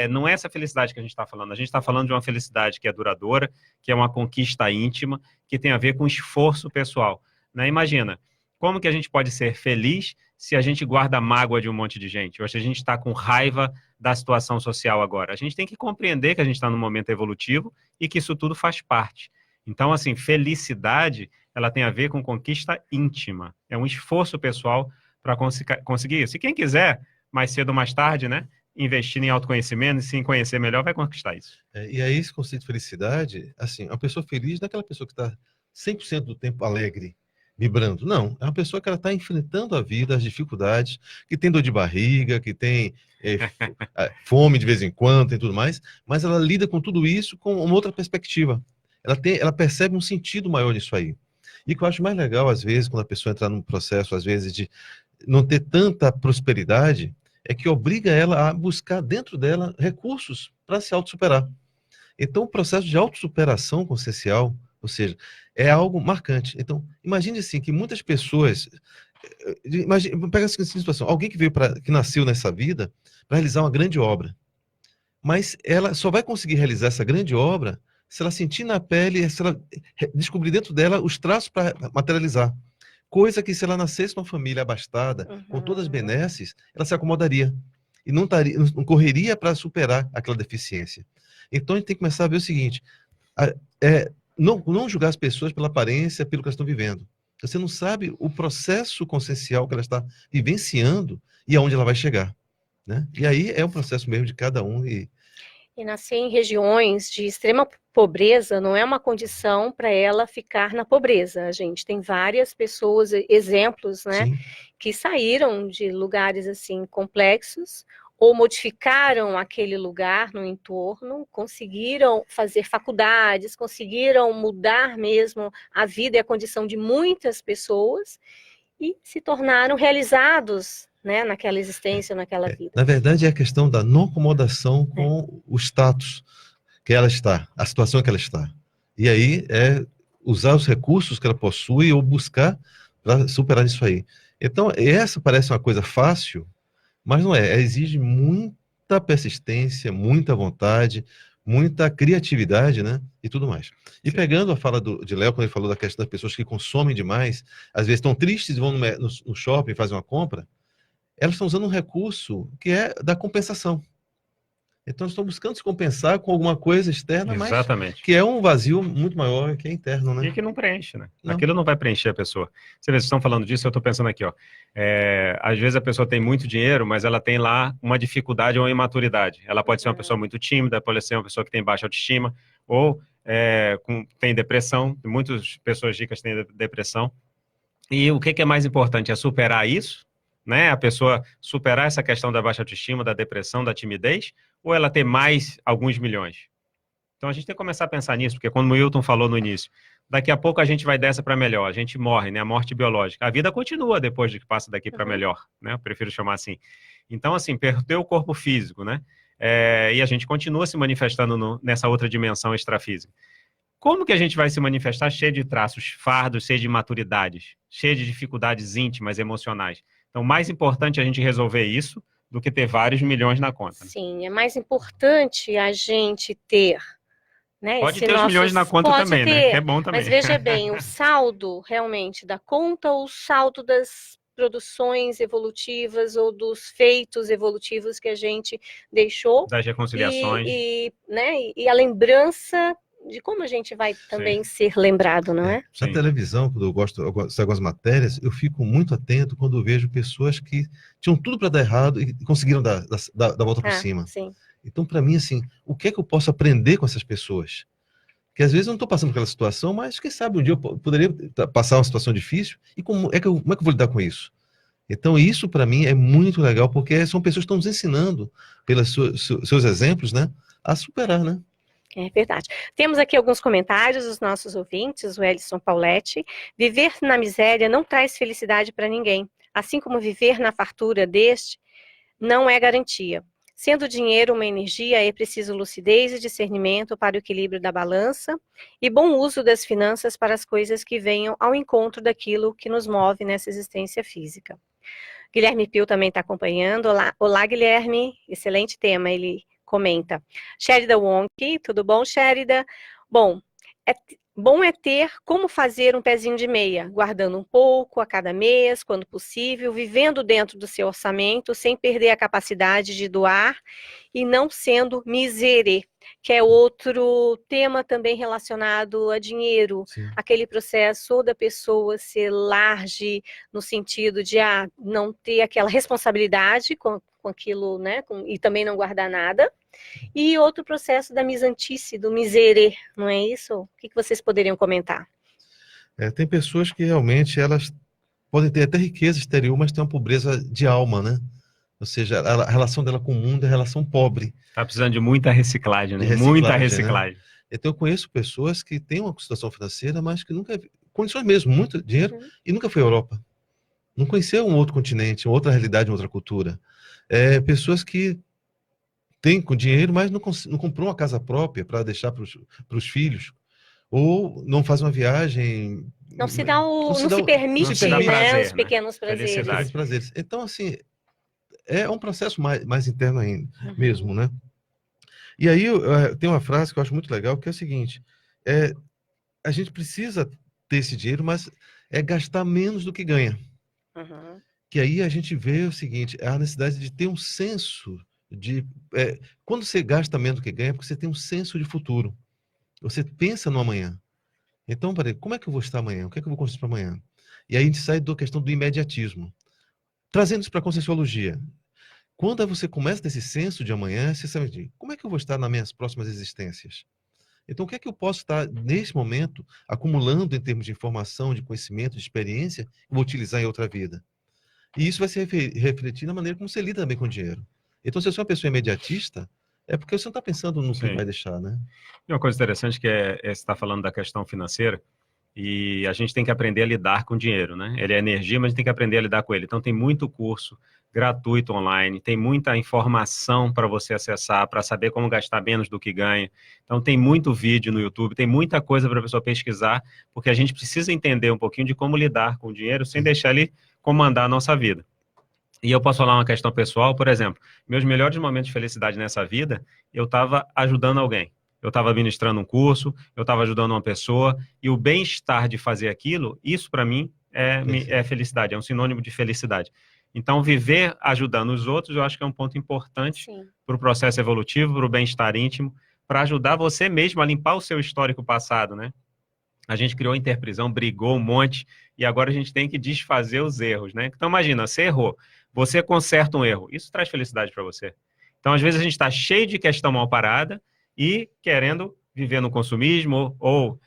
não é essa felicidade que a gente está falando. A gente está falando de uma felicidade que é duradoura, que é uma conquista íntima, que tem a ver com esforço pessoal, né? Imagina, como que a gente pode ser feliz se a gente guarda mágoa de um monte de gente? Ou se a gente está com raiva da situação social agora? A gente tem que compreender que a gente está num momento evolutivo e que isso tudo faz parte. Então, assim, felicidade, ela tem a ver com conquista íntima. É um esforço pessoal para conseguir isso. E quem quiser, mais cedo ou mais tarde, né, investir em autoconhecimento e se conhecer melhor, vai conquistar isso. E aí, esse conceito de felicidade, assim, uma pessoa feliz não é aquela pessoa que está 100% do tempo alegre, vibrando. Não, é uma pessoa que ela está enfrentando a vida, as dificuldades, que tem dor de barriga, que tem fome de vez em quando e tudo mais, mas ela lida com tudo isso com uma outra perspectiva. Ela percebe um sentido maior nisso aí. E o que eu acho mais legal, às vezes, quando a pessoa entra num processo, às vezes, de não ter tanta prosperidade, é que obriga ela a buscar dentro dela recursos para se autossuperar. Então, o processo de autossuperação consciencial, ou seja, é algo marcante. Então, imagine assim, que muitas pessoas... Pega essa situação, alguém que nasceu nessa vida para realizar uma grande obra, mas ela só vai conseguir realizar essa grande obra se ela sentir na pele, se ela descobrir dentro dela os traços para materializar. Coisa que se ela nascesse numa família abastada, com todas as benesses, ela se acomodaria. E não correria para superar aquela deficiência. Então a gente tem que começar a ver o seguinte, não julgar as pessoas pela aparência, pelo que elas estão vivendo. Você não sabe o processo consciencial que ela está vivenciando e aonde ela vai chegar, né? E aí é o processo mesmo de cada um. E nascer em regiões de extrema pobreza não é uma condição para ela ficar na pobreza. A gente tem várias pessoas, exemplos, né, que saíram de lugares assim complexos ou modificaram aquele lugar no entorno, conseguiram fazer faculdades, conseguiram mudar mesmo a vida e a condição de muitas pessoas e se tornaram realizados, né, naquela existência, naquela vida. Na verdade, é a questão da não acomodação com o status que ela está, a situação que ela está. E aí é usar os recursos que ela possui ou buscar para superar isso aí. Então, essa parece uma coisa fácil, mas não é. Exige muita persistência, muita vontade, muita criatividade, né? E tudo mais. E pegando a fala de Léo, quando ele falou da questão das pessoas que consomem demais, às vezes estão tristes e vão no shopping e fazem uma compra, elas estão usando um recurso que é da compensação. Então, estão buscando se compensar com alguma coisa externa, Exatamente. mas que é um vazio muito maior que é interno, né? E que não preenche, né? Não. Aquilo não vai preencher a pessoa. Vocês estão falando disso, eu estou pensando aqui, ó. Às vezes a pessoa tem muito dinheiro, mas ela tem lá uma dificuldade ou uma imaturidade. Ela pode ser uma pessoa muito tímida, pode ser uma pessoa que tem baixa autoestima, ou tem depressão. Muitas pessoas ricas têm depressão. E o que é mais importante? É superar isso, né? A pessoa superar essa questão da baixa autoestima, da depressão, da timidez, ou ela ter mais alguns milhões? Então a gente tem que começar a pensar nisso, porque como o Wilton falou no início, daqui a pouco a gente vai dessa para melhor, a gente morre, né? A morte biológica. A vida continua depois de que passa daqui para melhor, né? Eu prefiro chamar assim. Então, assim, perdeu o corpo físico, né? E a gente continua se manifestando nessa outra dimensão extrafísica. Como que a gente vai se manifestar cheio de traços fardos, cheio de imaturidades, cheio de dificuldades íntimas, emocionais? Então, mais importante a gente resolver isso do que ter vários milhões na conta. Né? Sim, é mais importante a gente ter, né? Pode ter os milhões na conta também, né? Que é bom também. Mas veja bem, o saldo realmente da conta ou o saldo das produções evolutivas ou dos feitos evolutivos que a gente deixou. Das reconciliações. E a lembrança de como a gente vai também ser lembrado, não é? Na televisão, quando eu gosto de algumas matérias, eu fico muito atento quando eu vejo pessoas que tinham tudo para dar errado e conseguiram dar volta por cima. Sim. Então, para mim, assim, o que é que eu posso aprender com essas pessoas? Que às vezes eu não estou passando por aquela situação, mas quem sabe um dia eu poderia passar uma situação difícil e como é que eu vou lidar com isso? Então, isso para mim é muito legal, porque são pessoas que estão nos ensinando, pelos seus exemplos, né, a superar, né? É verdade. Temos aqui alguns comentários dos nossos ouvintes, o Elison Pauletti. Viver na miséria não traz felicidade para ninguém, assim como viver na fartura deste não é garantia. Sendo o dinheiro uma energia, é preciso lucidez e discernimento para o equilíbrio da balança e bom uso das finanças para as coisas que venham ao encontro daquilo que nos move nessa existência física. Guilherme Pio também está acompanhando. Olá, Guilherme, excelente tema, ele comenta. Sherida Wonk, tudo bom, Sherida? Bom é ter como fazer um pezinho de meia, guardando um pouco a cada mês, quando possível, vivendo dentro do seu orçamento, sem perder a capacidade de doar e não sendo miserê, que é outro tema também relacionado a dinheiro. Sim. Aquele processo da pessoa ser large no sentido de não ter aquela responsabilidade com aquilo, né, e também não guardar nada. E outro processo da misantice, do miserê, não é isso? O que vocês poderiam comentar? Tem pessoas que realmente elas podem ter até riqueza exterior, mas tem uma pobreza de alma, né? Ou seja, a relação dela com o mundo é relação pobre. Tá precisando de muita reciclagem, né? Muita reciclagem. Né? Então eu conheço pessoas que têm uma situação financeira, mas que nunca... Condições mesmo, muito dinheiro, e nunca foi à Europa. Não conheceu um outro continente, outra realidade, outra cultura. Pessoas que têm com dinheiro, mas não comprou uma casa própria para deixar para os filhos, ou não faz uma viagem... Não se permite, os pequenos prazeres. Então, assim, é um processo mais interno ainda, mesmo, né? E aí tem uma frase que eu acho muito legal, que é o seguinte, a gente precisa ter esse dinheiro, mas gastar menos do que ganha. Que aí a gente vê o seguinte, a necessidade de ter um senso de... quando você gasta menos do que ganha, é porque você tem um senso de futuro. Você pensa no amanhã. Então, peraí, como é que eu vou estar amanhã? O que é que eu vou construir para amanhã? E aí a gente sai da questão do imediatismo. Trazendo isso para a Conscienciologia. Quando você começa desse senso de amanhã, você sabe, como é que eu vou estar nas minhas próximas existências? Então, o que é que eu posso estar, nesse momento, acumulando em termos de informação, de conhecimento, de experiência, que eu vou utilizar em outra vida? E isso vai se refletir na maneira como você lida também com o dinheiro. Então, se você é uma pessoa imediatista, é porque você não está pensando no que vai deixar, né? E uma coisa interessante que você está falando da questão financeira, e a gente tem que aprender a lidar com o dinheiro, né? Ele é energia, mas a gente tem que aprender a lidar com ele. Então, tem muito curso gratuito online, tem muita informação para você acessar, para saber como gastar menos do que ganha. Então, tem muito vídeo no YouTube, tem muita coisa para a pessoa pesquisar, porque a gente precisa entender um pouquinho de como lidar com o dinheiro sem deixar ele comandar a nossa vida. E eu posso falar uma questão pessoal, por exemplo, meus melhores momentos de felicidade nessa vida, eu estava ajudando alguém. Eu estava ministrando um curso, eu estava ajudando uma pessoa, e o bem-estar de fazer aquilo, isso para mim é felicidade, é um sinônimo de felicidade. Então, viver ajudando os outros, eu acho que é um ponto importante para o processo evolutivo, para o bem-estar íntimo, para ajudar você mesmo a limpar o seu histórico passado, né? A gente criou interprisão, brigou um monte, e agora a gente tem que desfazer os erros, né? Então, imagina, você errou, você conserta um erro, isso traz felicidade para você. Então, às vezes, a gente está cheio de questão mal parada e querendo viver no consumismo, ou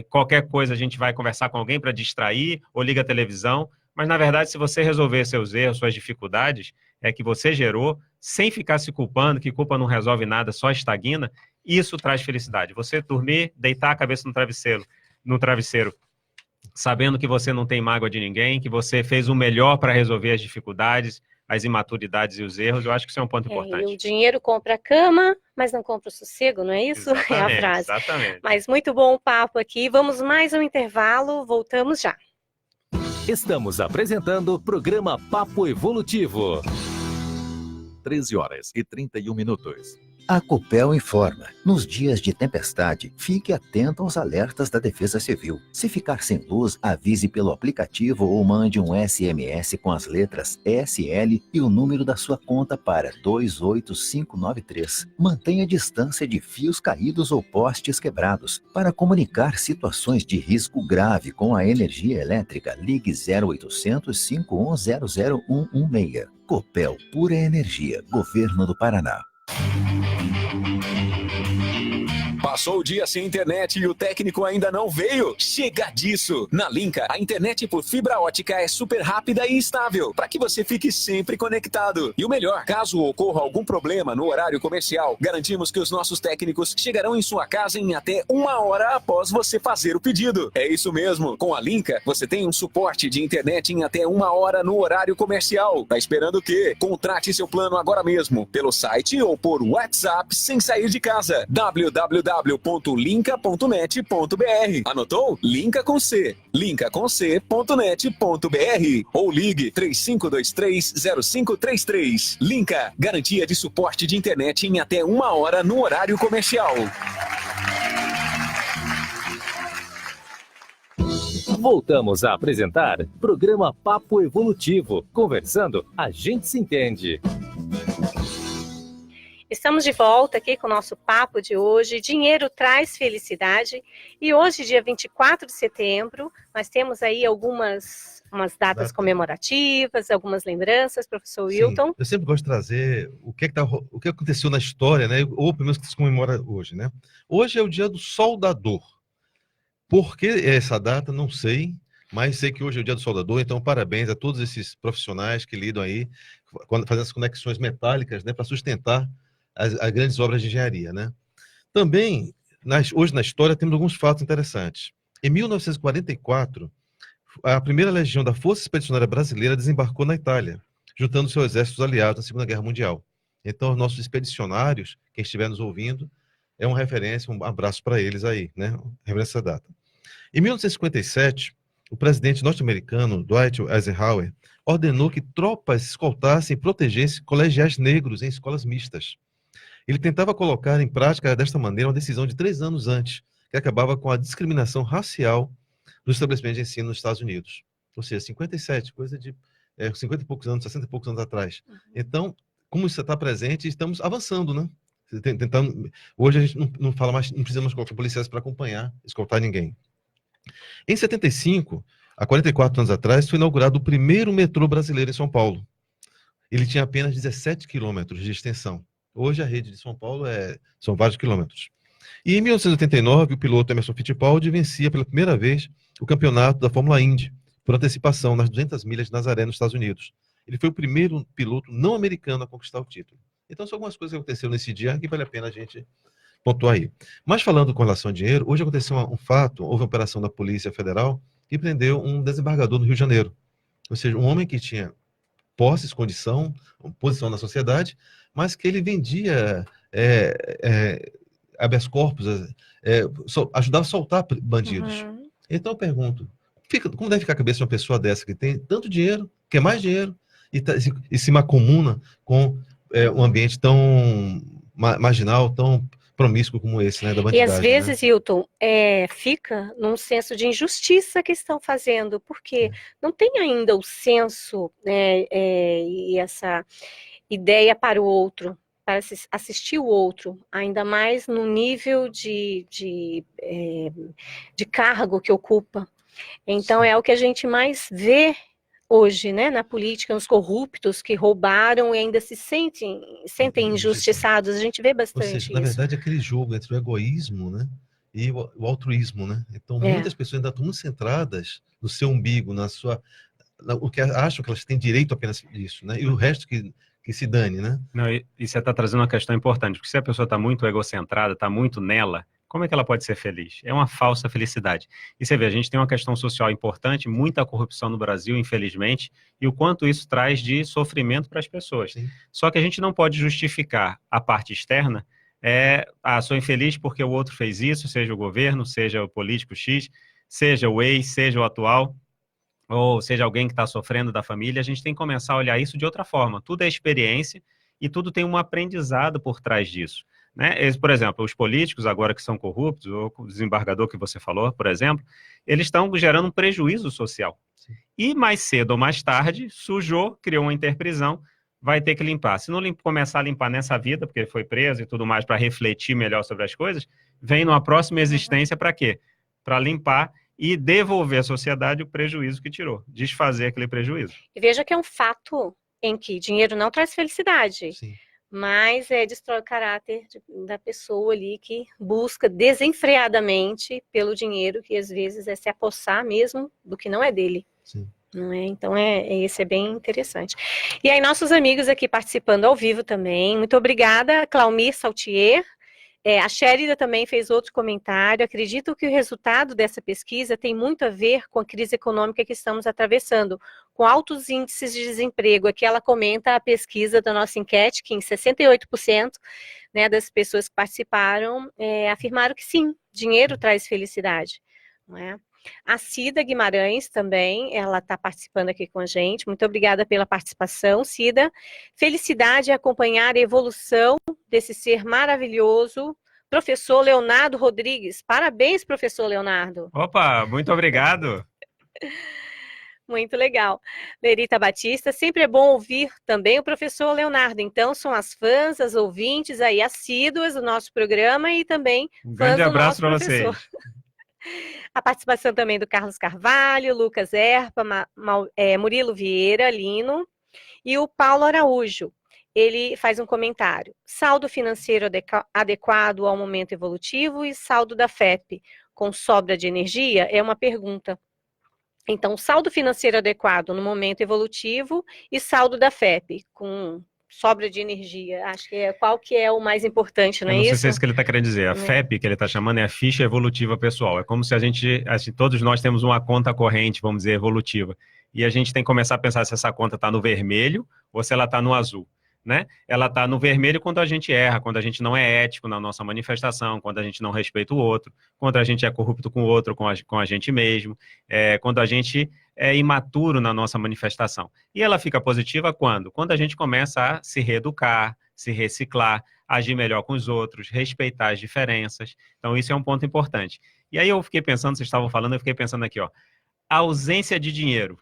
qualquer coisa a gente vai conversar com alguém para distrair, ou liga a televisão. Mas, na verdade, se você resolver seus erros, suas dificuldades, que você gerou, sem ficar se culpando, que culpa não resolve nada, só estagna, isso traz felicidade. Você dormir, deitar a cabeça no travesseiro, sabendo que você não tem mágoa de ninguém, que você fez o melhor para resolver as dificuldades, as imaturidades e os erros, eu acho que isso é um ponto importante. E o dinheiro compra a cama, mas não compra o sossego, não é isso? Exatamente, é a frase. Exatamente. Mas muito bom o papo aqui. Vamos mais um intervalo, voltamos já. Estamos apresentando o programa Papo Evolutivo. 13h31. A Copel informa. Nos dias de tempestade, fique atento aos alertas da Defesa Civil. Se ficar sem luz, avise pelo aplicativo ou mande um SMS com as letras SL e o número da sua conta para 28593. Mantenha distância de fios caídos ou postes quebrados. Para comunicar situações de risco grave com a energia elétrica, ligue 0800 510 0116. Copel Pura Energia, Governo do Paraná. Passou o dia sem internet e o técnico ainda não veio? Chega disso! Na Linka, a internet por fibra ótica é super rápida e estável, para que você fique sempre conectado. E o melhor, caso ocorra algum problema no horário comercial, garantimos que os nossos técnicos chegarão em sua casa em até 1 hora após você fazer o pedido. É isso mesmo, com a Linka, você tem um suporte de internet em até 1 hora no horário comercial. Tá esperando o quê? Contrate seu plano agora mesmo, pelo site ou por WhatsApp sem sair de casa. www.linka.net.br. Anotou? Linka com C. linkaconc.net.br ou ligue 35230533. Linka, garantia de suporte de internet em até 1 hora no horário comercial. Voltamos a apresentar programa Papo Evolutivo. Conversando, a gente se entende. Estamos de volta aqui com o nosso papo de hoje. Dinheiro traz felicidade. E hoje, dia 24 de setembro, nós temos aí umas datas comemorativas, algumas lembranças, professor Wilton. Eu sempre gosto de trazer o que aconteceu na história, né? Ou pelo menos que se comemora hoje, né? Hoje é o dia do soldador. Por que essa data? Não sei, mas sei que hoje é o dia do soldador, então parabéns a todos esses profissionais que lidam aí, fazendo as conexões metálicas, né, para sustentar as grandes obras de engenharia, né? Também, hoje na história, temos alguns fatos interessantes. Em 1944, a primeira legião da Força Expedicionária Brasileira desembarcou na Itália, juntando seus exércitos aliados na Segunda Guerra Mundial. Então, os nossos expedicionários, quem estiver nos ouvindo, é uma referência, um abraço para eles aí, né? Referência essa data. Em 1957, o presidente norte-americano, Dwight Eisenhower, ordenou que tropas escoltassem e protegessem colegiais negros em escolas mistas. Ele tentava colocar em prática desta maneira uma decisão de 3 anos antes, que acabava com a discriminação racial dos estabelecimentos de ensino nos Estados Unidos. Ou seja, 57, coisa de 50 e poucos anos, 60 e poucos anos atrás. Então, como isso está presente, estamos avançando, né? Hoje a gente não fala mais, não precisamos colocar policiais para acompanhar, escoltar ninguém. Em 75, há 44 anos atrás, foi inaugurado o primeiro metrô brasileiro em São Paulo. ele tinha apenas 17 quilômetros de extensão. Hoje a rede de São Paulo são vários quilômetros. E em 1989, o piloto Emerson Fittipaldi vencia pela primeira vez o campeonato da Fórmula Indy, por antecipação, nas 200 milhas de Nazaré, nos Estados Unidos. Ele foi o primeiro piloto não americano a conquistar o título. Então, são algumas coisas que aconteceram nesse dia que vale a pena a gente pontuar aí. Mas falando com relação ao dinheiro, hoje aconteceu um fato, houve uma operação da Polícia Federal que prendeu um desembargador no Rio de Janeiro. Ou seja, um homem que tinha posses, condição, posição na sociedade, mas que ele vendia habeas corpus, ajudava a soltar bandidos. Então eu pergunto, como deve ficar a cabeça de uma pessoa dessa que tem tanto dinheiro, quer mais dinheiro, e se macomuna com um ambiente tão marginal, tão promíscuo como esse, né, da bandidagem. E às vezes, Hilton, fica num senso de injustiça que estão fazendo, porque não tem ainda o senso e essa ideia para o outro, para assistir o outro, ainda mais no nível de cargo que ocupa. Então, é o que a gente mais vê hoje, né, na política, os corruptos que roubaram e ainda se sentem injustiçados. A gente vê bastante. Ou seja, na verdade, aquele jogo entre o egoísmo, né, e o altruísmo, né? Então, muitas pessoas ainda estão muito centradas no seu umbigo, o que acham que elas têm direito apenas disso, né? E o resto que se dane, né? Não, e você está trazendo uma questão importante, porque se a pessoa está muito egocentrada, está muito nela, como é que ela pode ser feliz? É uma falsa felicidade. E você vê, a gente tem uma questão social importante, muita corrupção no Brasil, infelizmente, e o quanto isso traz de sofrimento para as pessoas. Sim. Só que a gente não pode justificar a parte externa, sou infeliz porque o outro fez isso, seja o governo, seja o político X, seja o ex, seja o atual, ou seja alguém que está sofrendo da família. A gente tem que começar a olhar isso de outra forma. Tudo é experiência e tudo tem um aprendizado por trás disso. Né? Por exemplo, os políticos agora que são corruptos, ou o desembargador que você falou, por exemplo, eles estão gerando um prejuízo social. Sim. E mais cedo ou mais tarde, sujou, criou uma interprisão, vai ter que limpar. Se não começar a limpar nessa vida, porque ele foi preso e tudo mais, para refletir melhor sobre as coisas, vem numa próxima existência para quê? Para limpar e devolver à sociedade o prejuízo que tirou, desfazer aquele prejuízo. E veja que é um fato em que dinheiro não traz felicidade. Sim. Mas destrói o caráter da pessoa ali que busca desenfreadamente pelo dinheiro, que às vezes se apossar mesmo do que não é dele. Sim. Não é? Então, esse é bem interessante. E aí, nossos amigos aqui participando ao vivo também, muito obrigada, Claumir Saltier. A Sherida também fez outro comentário. Acredito que o resultado dessa pesquisa tem muito a ver com a crise econômica que estamos atravessando, com altos índices de desemprego. Aqui ela comenta a pesquisa da nossa enquete, que em 68%, né, das pessoas que participaram afirmaram que sim, dinheiro traz felicidade. Não é? A Cida Guimarães também, ela está participando aqui com a gente. Muito obrigada pela participação, Cida. Felicidade é acompanhar a evolução desse ser maravilhoso, professor Leonardo Rodrigues. Parabéns, professor Leonardo. Opa, muito obrigado. Muito legal. Lerita Batista, sempre é bom ouvir também o professor Leonardo. Então, são as fãs, as ouvintes aí assíduas do nosso programa e também um grande abraço para vocês. A participação também do Carlos Carvalho, Lucas Erpa, Murilo Vieira, Lino e o Paulo Araújo. Ele faz um comentário. Saldo financeiro adequado ao momento evolutivo e saldo da FEP com sobra de energia? É uma pergunta. Então, saldo financeiro adequado no momento evolutivo e saldo da FEP com sobra de energia. Acho que qual que é o mais importante, não é isso? Eu não sei se é isso que ele está querendo dizer. A FEP que ele está chamando é a ficha evolutiva pessoal. É como se todos nós temos uma conta corrente, vamos dizer, evolutiva. E a gente tem que começar a pensar se essa conta está no vermelho ou se ela está no azul. Né? Ela está no vermelho quando a gente erra, quando a gente não é ético na nossa manifestação, quando a gente não respeita o outro, quando a gente é corrupto com o outro, com a gente mesmo, quando a gente é imaturo na nossa manifestação. E ela fica positiva quando? Quando a gente começa a se reeducar, se reciclar, agir melhor com os outros, respeitar as diferenças. Então isso é um ponto importante. E aí eu fiquei pensando, vocês estavam falando, eu fiquei pensando aqui, ó, a ausência de dinheiro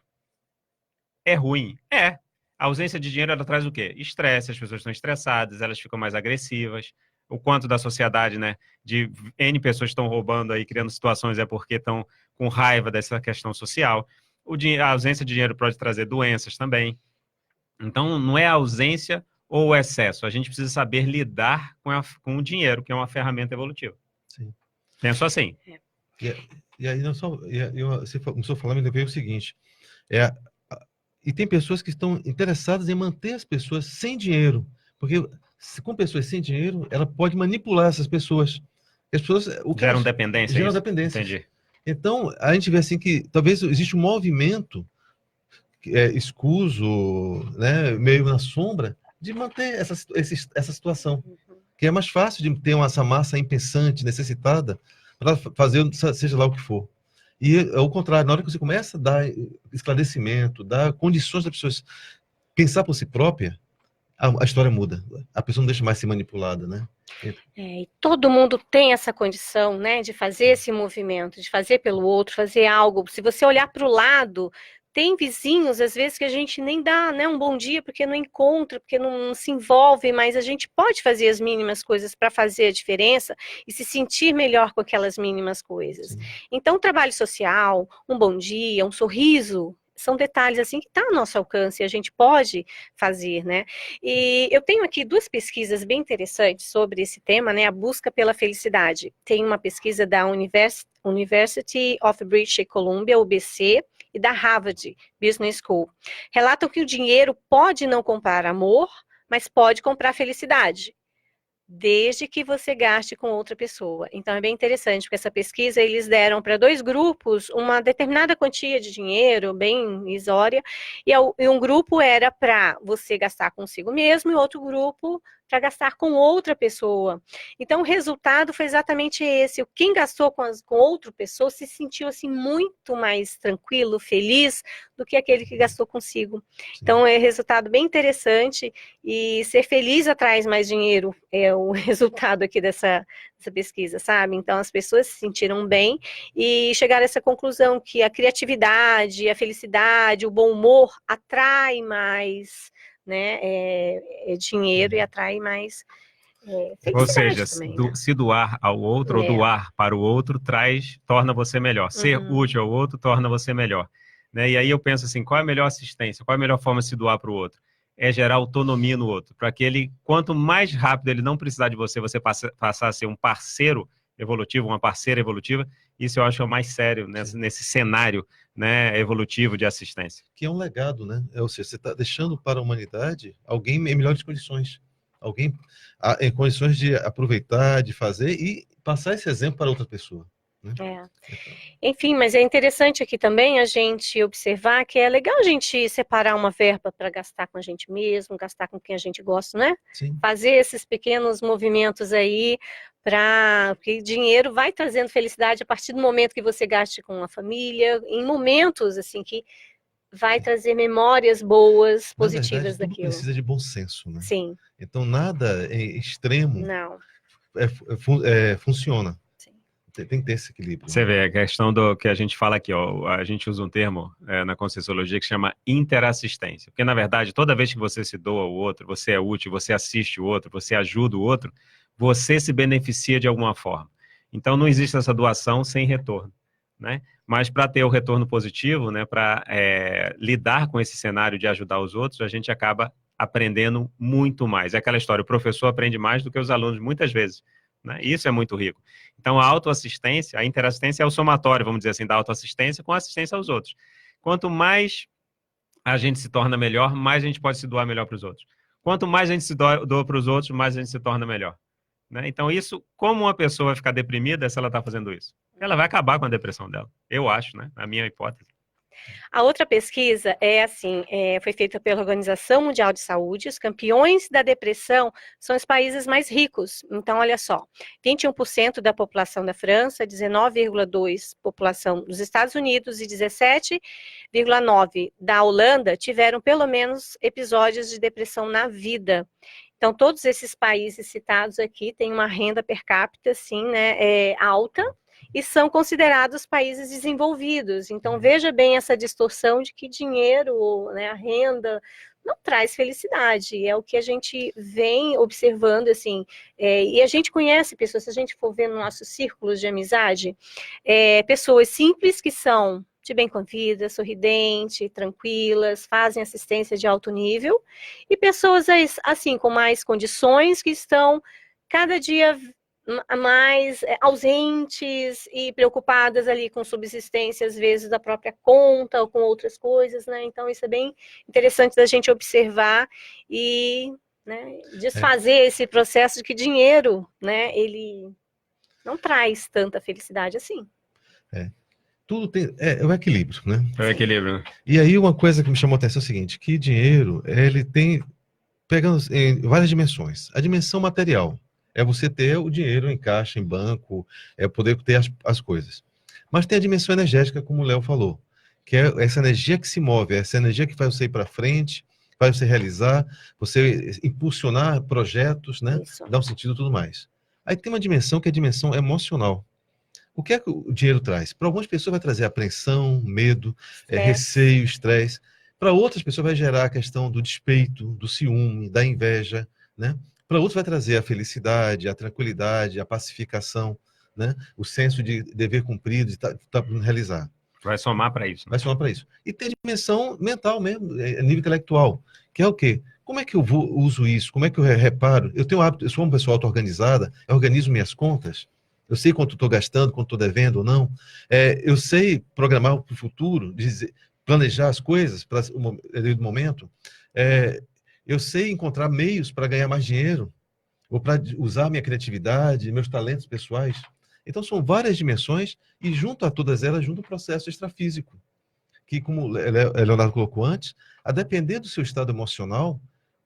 é ruim? É. A ausência de dinheiro, ela traz o quê? Estresse, as pessoas estão estressadas, elas ficam mais agressivas. O quanto da sociedade, né, de N pessoas estão roubando aí, criando situações, é porque estão com raiva dessa questão social. A ausência de dinheiro pode trazer doenças também. Então, não é a ausência ou o excesso. A gente precisa saber lidar com o dinheiro, que é uma ferramenta evolutiva. Sim. Penso assim. E aí, não só, você começou falando, me veio o seguinte, e tem pessoas que estão interessadas em manter as pessoas sem dinheiro, porque com pessoas sem dinheiro, ela pode manipular essas pessoas. As pessoas Geram dependência. Geram dependência. Entendi. Então, a gente vê assim que talvez existe um movimento escuso, né, meio na sombra, de manter essa situação. Que é mais fácil de ter essa massa impensante, necessitada, para fazer seja lá o que for. E ao contrário, na hora que você começa a dar esclarecimento, dar condições das pessoas pensar por si própria, a história muda. A pessoa não deixa mais ser manipulada, né? E todo mundo tem essa condição, né, de fazer esse movimento, de fazer pelo outro, fazer algo. Se você olhar para o lado, tem vizinhos, às vezes, que a gente nem dá, né, um bom dia, porque não encontra, porque não se envolve, mas a gente pode fazer as mínimas coisas para fazer a diferença e se sentir melhor com aquelas mínimas coisas. Então, o trabalho social, um bom dia, um sorriso, são detalhes assim que está ao nosso alcance e a gente pode fazer, né? E eu tenho aqui 2 pesquisas bem interessantes sobre esse tema, né? A busca pela felicidade. Tem uma pesquisa da University of British Columbia, UBC, e da Harvard Business School. Relatam que o dinheiro pode não comprar amor, mas pode comprar felicidade, desde que você gaste com outra pessoa. Então é bem interessante, porque essa pesquisa eles deram para 2 grupos uma determinada quantia de dinheiro, bem irrisória, e um grupo era para você gastar consigo mesmo, e outro grupo para gastar com outra pessoa. Então o resultado foi exatamente esse. Quem gastou com outra pessoa se sentiu assim muito mais tranquilo, feliz, do que aquele que gastou consigo. Então é um resultado bem interessante, e ser feliz atrai mais dinheiro, é o resultado aqui dessa pesquisa, sabe? Então as pessoas se sentiram bem e chegaram a essa conclusão que a criatividade, a felicidade, o bom humor atrai mais, né, dinheiro e atrai mais felicidade. Ou seja, também, né? se doar ao outro ou doar para o outro torna você melhor. Ser útil ao outro torna você melhor. Né? E aí eu penso assim, qual é a melhor assistência? Qual é a melhor forma de se doar para o outro? É gerar autonomia no outro, para que ele, quanto mais rápido ele não precisar de você, você passar a ser um parceiro evolutivo, uma parceira evolutiva. Isso eu acho mais sério nesse cenário, né, evolutivo de assistência. Que é um legado, né? Ou seja, você está deixando para a humanidade alguém em melhores condições. Alguém em condições de aproveitar, de fazer e passar esse exemplo para outra pessoa. Né? Enfim, mas é interessante aqui também a gente observar que é legal a gente separar uma verba para gastar com a gente mesmo, gastar com quem a gente gosta, né? Sim. Fazer esses pequenos movimentos aí, porque dinheiro vai trazendo felicidade a partir do momento que você gaste com a família, em momentos assim que vai trazer memórias boas, positivas tudo daquilo. Precisa de bom senso, né? Sim. Então nada extremo funciona. Tem que ter esse equilíbrio. Você vê a questão do que a gente fala aqui, ó, a gente usa um termo na Conscienciologia que chama interassistência, porque na verdade toda vez que você se doa ao outro, você é útil, você assiste o outro, você ajuda o outro, você se beneficia de alguma forma. Então não existe essa doação sem retorno, né? Mas para ter o retorno positivo, né, para lidar com esse cenário de ajudar os outros, a gente acaba aprendendo muito mais. É aquela história, o professor aprende mais do que os alunos muitas vezes. Né? Isso é muito rico. Então, a autoassistência, a interassistência é o somatório, vamos dizer assim, da autoassistência com assistência aos outros. Quanto mais a gente se torna melhor, mais a gente pode se doar melhor para os outros. Quanto mais a gente se doa para os outros, mais a gente se torna melhor. Né? Então, isso, como uma pessoa vai ficar deprimida se ela está fazendo isso? Ela vai acabar com a depressão dela. Eu acho, né? A minha hipótese. A outra pesquisa foi feita pela Organização Mundial de Saúde. Os campeões da depressão são os países mais ricos. Então, olha só, 21% da população da França, 19,2% população dos Estados Unidos e 17,9% da Holanda tiveram pelo menos episódios de depressão na vida. Então, todos esses países citados aqui têm uma renda per capita, sim, né, alta, e são considerados países desenvolvidos. Então, veja bem essa distorção de que dinheiro, né, a renda, não traz felicidade. É o que a gente vem observando, assim, e a gente conhece pessoas, se a gente for ver no nosso círculo de amizade, pessoas simples que são de bem com a vida, sorridente, tranquilas, fazem assistência de alto nível, e pessoas assim com mais condições que estão cada dia mais ausentes e preocupadas ali com subsistência, às vezes, da própria conta ou com outras coisas, né? Então, isso é bem interessante da gente observar e, né, desfazer esse processo de que dinheiro, né, ele não traz tanta felicidade assim. Tudo tem... É o equilíbrio, né? É o equilíbrio. E aí, uma coisa que me chamou a atenção é o seguinte, que dinheiro, ele tem... Pegando em várias dimensões. A dimensão material é você ter o dinheiro em caixa, em banco, é poder ter as coisas. Mas tem a dimensão energética, como o Léo falou, que é essa energia que se move, essa energia que faz você ir para frente, faz você realizar, você impulsionar projetos, né? Dá um sentido e tudo mais. Aí tem uma dimensão que é a dimensão emocional. O que é que o dinheiro traz? Para algumas pessoas vai trazer apreensão, medo, receio, estresse. Para outras pessoas vai gerar a questão do despeito, do ciúme, da inveja, né? Para outros vai trazer a felicidade, a tranquilidade, a pacificação, né? O senso de dever cumprido, de realizar. Vai somar para isso. Vai somar para isso. E tem a dimensão mental mesmo, a nível intelectual, que é o quê? Como é que eu uso isso? Como é que eu reparo? Eu tenho hábito, eu sou uma pessoa auto-organizada, eu organizo minhas contas, eu sei quanto estou gastando, quanto estou devendo ou não. Eu sei programar para o futuro, planejar as coisas para o devido momento. Eu sei encontrar meios para ganhar mais dinheiro, ou para usar minha criatividade, meus talentos pessoais. Então, são várias dimensões, e junto a todas elas, junto o processo extrafísico, que, como o Leonardo colocou antes, a depender do seu estado emocional,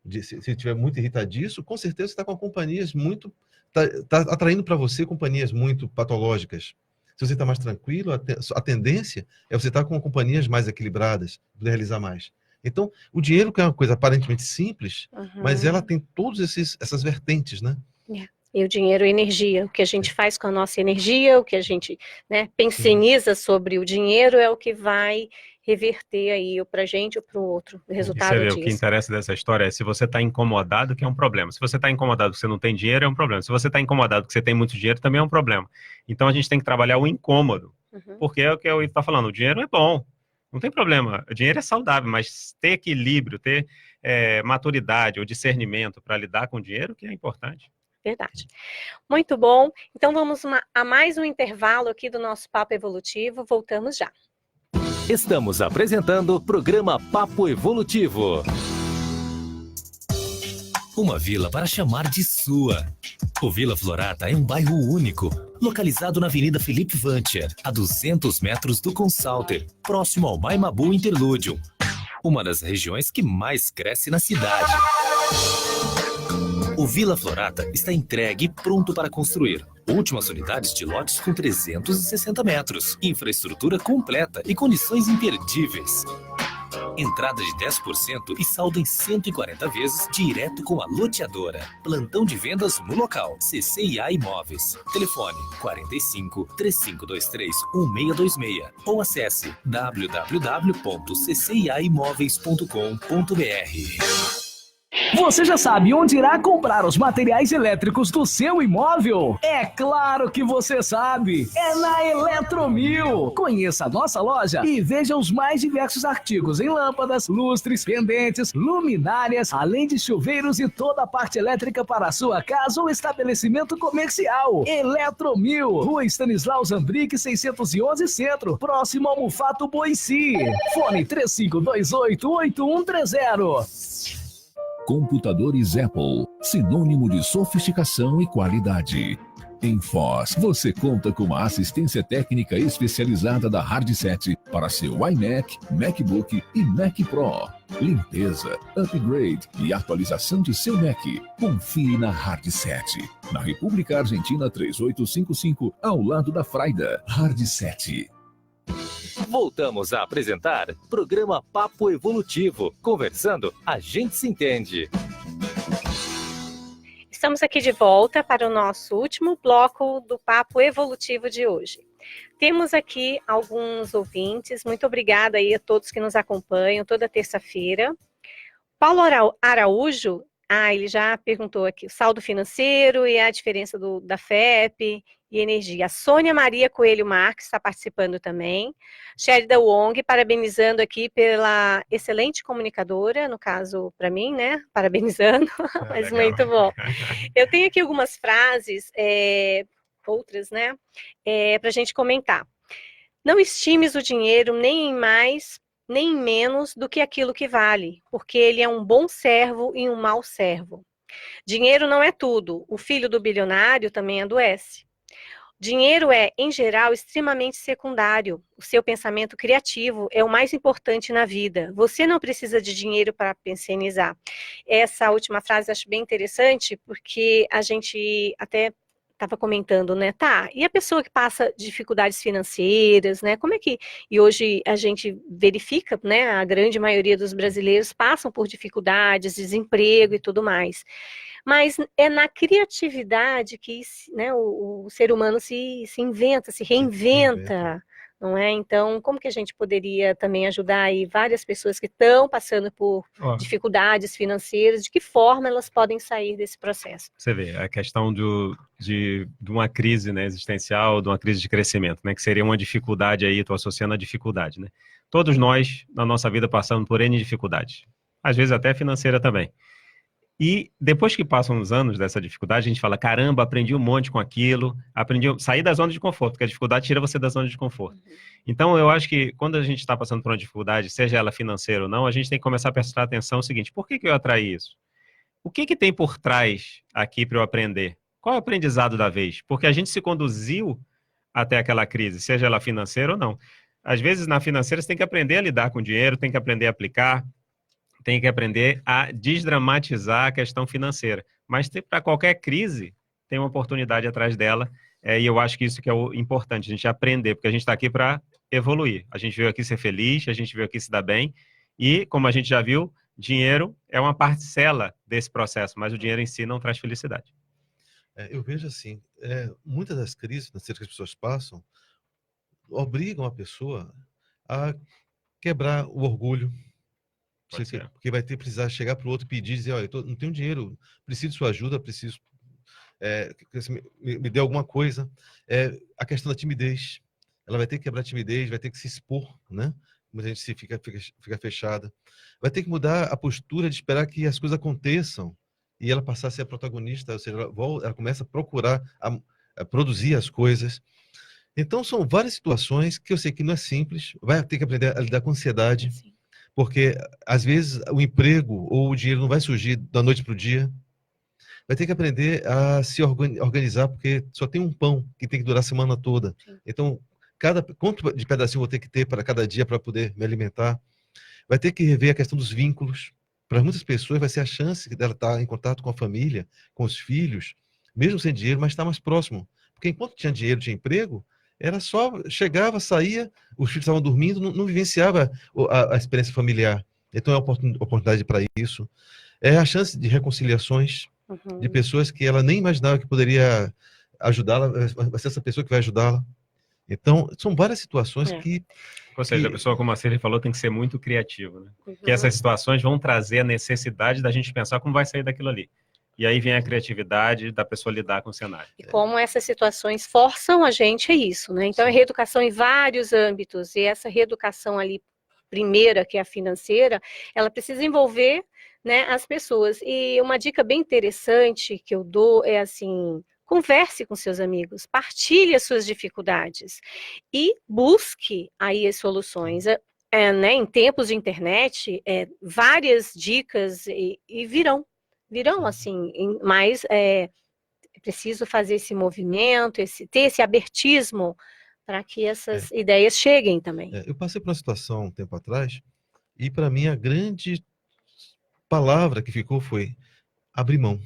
se estiver muito irritadiço, com certeza você está com companhias muito... Está atraindo para você companhias muito patológicas. Se você está mais tranquilo, a tendência é você estar com companhias mais equilibradas, poder realizar mais. Então, o dinheiro, que é uma coisa aparentemente simples, mas ela tem todas essas vertentes, né? E o dinheiro é energia. O que a gente faz com a nossa energia, o que a gente, né, pensioniza sobre o dinheiro é o que vai reverter aí para a gente ou para o outro. O resultado disso. O que interessa dessa história é se você está incomodado, que é um problema. Se você está incomodado que você não tem dinheiro, é um problema. Se você está incomodado que você tem muito dinheiro, também é um problema. Então, a gente tem que trabalhar o incômodo. Porque é o que eu estou falando, o dinheiro é bom. Não tem problema, o dinheiro é saudável, mas ter equilíbrio, ter maturidade ou discernimento para lidar com o dinheiro que é importante. Verdade. Muito bom. Então vamos a mais um intervalo aqui do nosso Papo Evolutivo. Voltamos já. Estamos apresentando o programa Papo Evolutivo. Uma vila para chamar de sua. O Vila Florata é um bairro único, localizado na Avenida Felipe Vancher, a 200 metros do Consalter, próximo ao Maimabu Interlúdio, uma das regiões que mais cresce na cidade. O Vila Florata está entregue e pronto para construir. Últimas unidades de lotes com 360 metros, infraestrutura completa e condições imperdíveis. Entrada de 10% e saldo em 140 vezes direto com a loteadora. Plantão de vendas no local. CCIA Imóveis. Telefone 45 3523 1626 ou acesse www.cciaimoveis.com.br. Você já sabe onde irá comprar os materiais elétricos do seu imóvel? É claro que você sabe! É na Eletromil! Conheça a nossa loja e veja os mais diversos artigos em lâmpadas, lustres, pendentes, luminárias, além de chuveiros e toda a parte elétrica para a sua casa ou estabelecimento comercial. Eletromil, Rua Stanislau Zambrick, 611 Centro, próximo ao Mufato Boici. Fone 3528-8130. Computadores Apple, sinônimo de sofisticação e qualidade. Em Foz, você conta com uma assistência técnica especializada da Hardset para seu iMac, MacBook e Mac Pro. Limpeza, upgrade e atualização de seu Mac. Confie na Hardset. Na República Argentina 3855, ao lado da Fraida. Hardset. Voltamos a apresentar programa Papo Evolutivo. Conversando, a gente se entende. Estamos aqui de volta para o nosso último bloco do Papo Evolutivo de hoje. Temos aqui alguns ouvintes. Muito obrigada aí a todos que nos acompanham toda terça-feira. Paulo Araújo ele já perguntou aqui, o saldo financeiro e a diferença da FEP e energia. A Sônia Maria Coelho Marques está participando também. Sherida Wong, parabenizando aqui pela excelente comunicadora, no caso, para mim, né? Parabenizando, mas legal. muito bom. Eu tenho aqui algumas frases, outras, né? Para a gente comentar. Não estimes o dinheiro nem em mais, nem em menos do que aquilo que vale, porque ele é um bom servo e um mau servo. Dinheiro não é tudo, o filho do bilionário também adoece. Dinheiro é, em geral, extremamente secundário. O seu pensamento criativo é o mais importante na vida. Você não precisa de dinheiro para pensionizar. Essa última frase eu acho bem interessante, porque a gente até estava comentando, né? Tá, e a pessoa que passa dificuldades financeiras, né? Como é que... E hoje a gente verifica, né? A grande maioria dos brasileiros passam por dificuldades, desemprego e tudo mais. Mas é na criatividade que, né, o ser humano se inventa, se reinventa, não é? Então, como que a gente poderia também ajudar aí várias pessoas que estão passando por dificuldades financeiras, de que forma elas podem sair desse processo? Você vê, a questão de uma crise, né, existencial, de uma crise de crescimento, né, que seria uma dificuldade aí, estou associando a dificuldade, né? Todos nós, na nossa vida, passamos por N dificuldades, às vezes até financeira também. E depois que passam uns anos dessa dificuldade, a gente fala, caramba, aprendi um monte com aquilo, sair da zona de conforto, porque a dificuldade tira você da zona de conforto. Então, eu acho que quando a gente está passando por uma dificuldade, seja ela financeira ou não, a gente tem que começar a prestar atenção no seguinte, por que eu atraí isso? O que tem por trás aqui para eu aprender? Qual é o aprendizado da vez? Porque a gente se conduziu até aquela crise, seja ela financeira ou não. Às vezes, na financeira, você tem que aprender a lidar com dinheiro, tem que aprender a aplicar, tem que aprender a desdramatizar a questão financeira. Mas para qualquer crise, tem uma oportunidade atrás dela, e eu acho que isso que é o importante, a gente aprender, porque a gente está aqui para evoluir. A gente veio aqui ser feliz, a gente veio aqui se dar bem, e, como a gente já viu, dinheiro é uma parcela desse processo, mas o dinheiro em si não traz felicidade. Eu vejo assim, muitas das crises financeiras que as pessoas passam obrigam a pessoa a quebrar o orgulho, porque vai precisar chegar para o outro e pedir, dizer, olha, não tenho dinheiro, preciso de sua ajuda, preciso que você me dê alguma coisa. A questão da timidez, ela vai ter que quebrar a timidez, vai ter que se expor, né? Muita gente fica fechada. Vai ter que mudar a postura de esperar que as coisas aconteçam e ela passar a ser a protagonista, ou seja, ela começa a procurar a produzir as coisas. Então, são várias situações que eu sei que não é simples, vai ter que aprender a lidar com ansiedade, porque, às vezes, o emprego ou o dinheiro não vai surgir da noite para o dia. Vai ter que aprender a se organizar, porque só tem um pão que tem que durar a semana toda. Então, quanto de pedacinho eu vou ter que ter para cada dia para poder me alimentar? Vai ter que rever a questão dos vínculos. Para muitas pessoas vai ser a chance dela estar em contato com a família, com os filhos, mesmo sem dinheiro, mas estar mais próximo. Porque enquanto tinha dinheiro, tinha emprego, era só, chegava, saía, os filhos estavam dormindo, não vivenciava a experiência familiar. Então é uma oportunidade para isso. É a chance de reconciliações de pessoas que ela nem imaginava que poderia ajudá-la, vai ser essa pessoa que vai ajudá-la. Então, são várias situações que... Ou seja, a pessoa, como a Cília falou, tem que ser muito criativa, né? Que essas situações vão trazer a necessidade da gente pensar como vai sair daquilo ali. E aí vem a criatividade da pessoa lidar com o cenário. E como essas situações forçam a gente a isso, né? Então, é reeducação em vários âmbitos. E essa reeducação ali, primeira, que é a financeira, ela precisa envolver, né, as pessoas. E uma dica bem interessante que eu dou é assim... Converse com seus amigos, partilhe as suas dificuldades e busque aí as soluções. Né, em tempos de internet, várias dicas e virão assim, mas é preciso fazer esse movimento, ter esse abertismo para que essas ideias cheguem também. Eu passei por uma situação um tempo atrás e para mim a grande palavra que ficou foi abrir mão.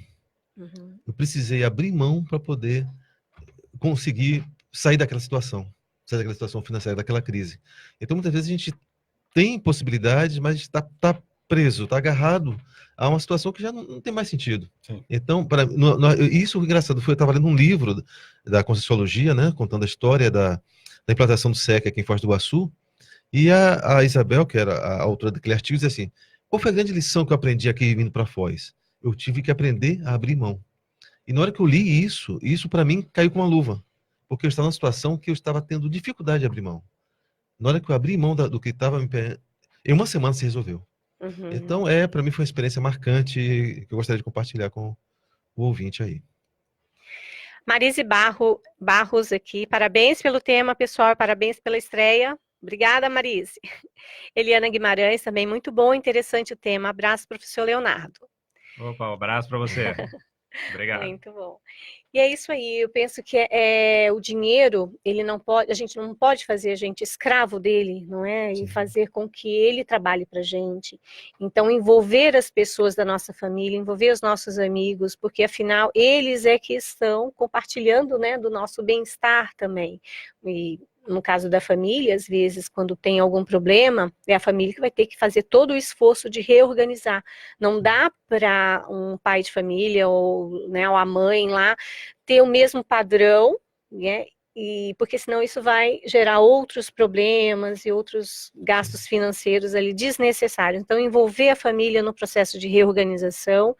Eu precisei abrir mão para poder conseguir sair daquela situação financeira, daquela crise. Então, muitas vezes a gente tem possibilidades, mas está preso, está agarrado a uma situação que já não tem mais sentido. Então, isso é engraçado. Eu estava lendo um livro da Conscienciologia, né, contando a história da implantação do SEC aqui em Foz do Iguaçu, e a Isabel, que era a autora daquele artigo, dizia assim, qual foi a grande lição que eu aprendi aqui vindo para Foz? eu tive que aprender a abrir mão. E na hora que eu li isso para mim caiu com uma luva, porque eu estava numa situação que eu estava tendo dificuldade de abrir mão. Na hora que eu abri mão do que estava me em uma semana se resolveu. Uhum. Então, para mim foi uma experiência marcante que eu gostaria de compartilhar com o ouvinte aí. Marise Barros aqui, parabéns pelo tema, pessoal, parabéns pela estreia. Obrigada, Marise. Eliana Guimarães, também muito bom, interessante o tema. Abraço, professor Leonardo. Opa, um abraço para você. Obrigado. Muito bom. E é isso aí, eu penso que o dinheiro, ele não pode, a gente não pode fazer a gente escravo dele, não é? E fazer com que ele trabalhe para a gente. Então, envolver as pessoas da nossa família, envolver os nossos amigos, porque afinal, eles é que estão compartilhando, né, do nosso bem-estar também. E no caso da família, às vezes, quando tem algum problema, é a família que vai ter que fazer todo o esforço de reorganizar. Não dá para um pai de família ou, né, ou a mãe lá ter o mesmo padrão, né? Porque senão isso vai gerar outros problemas e outros gastos financeiros ali desnecessários. Então, envolver a família no processo de reorganização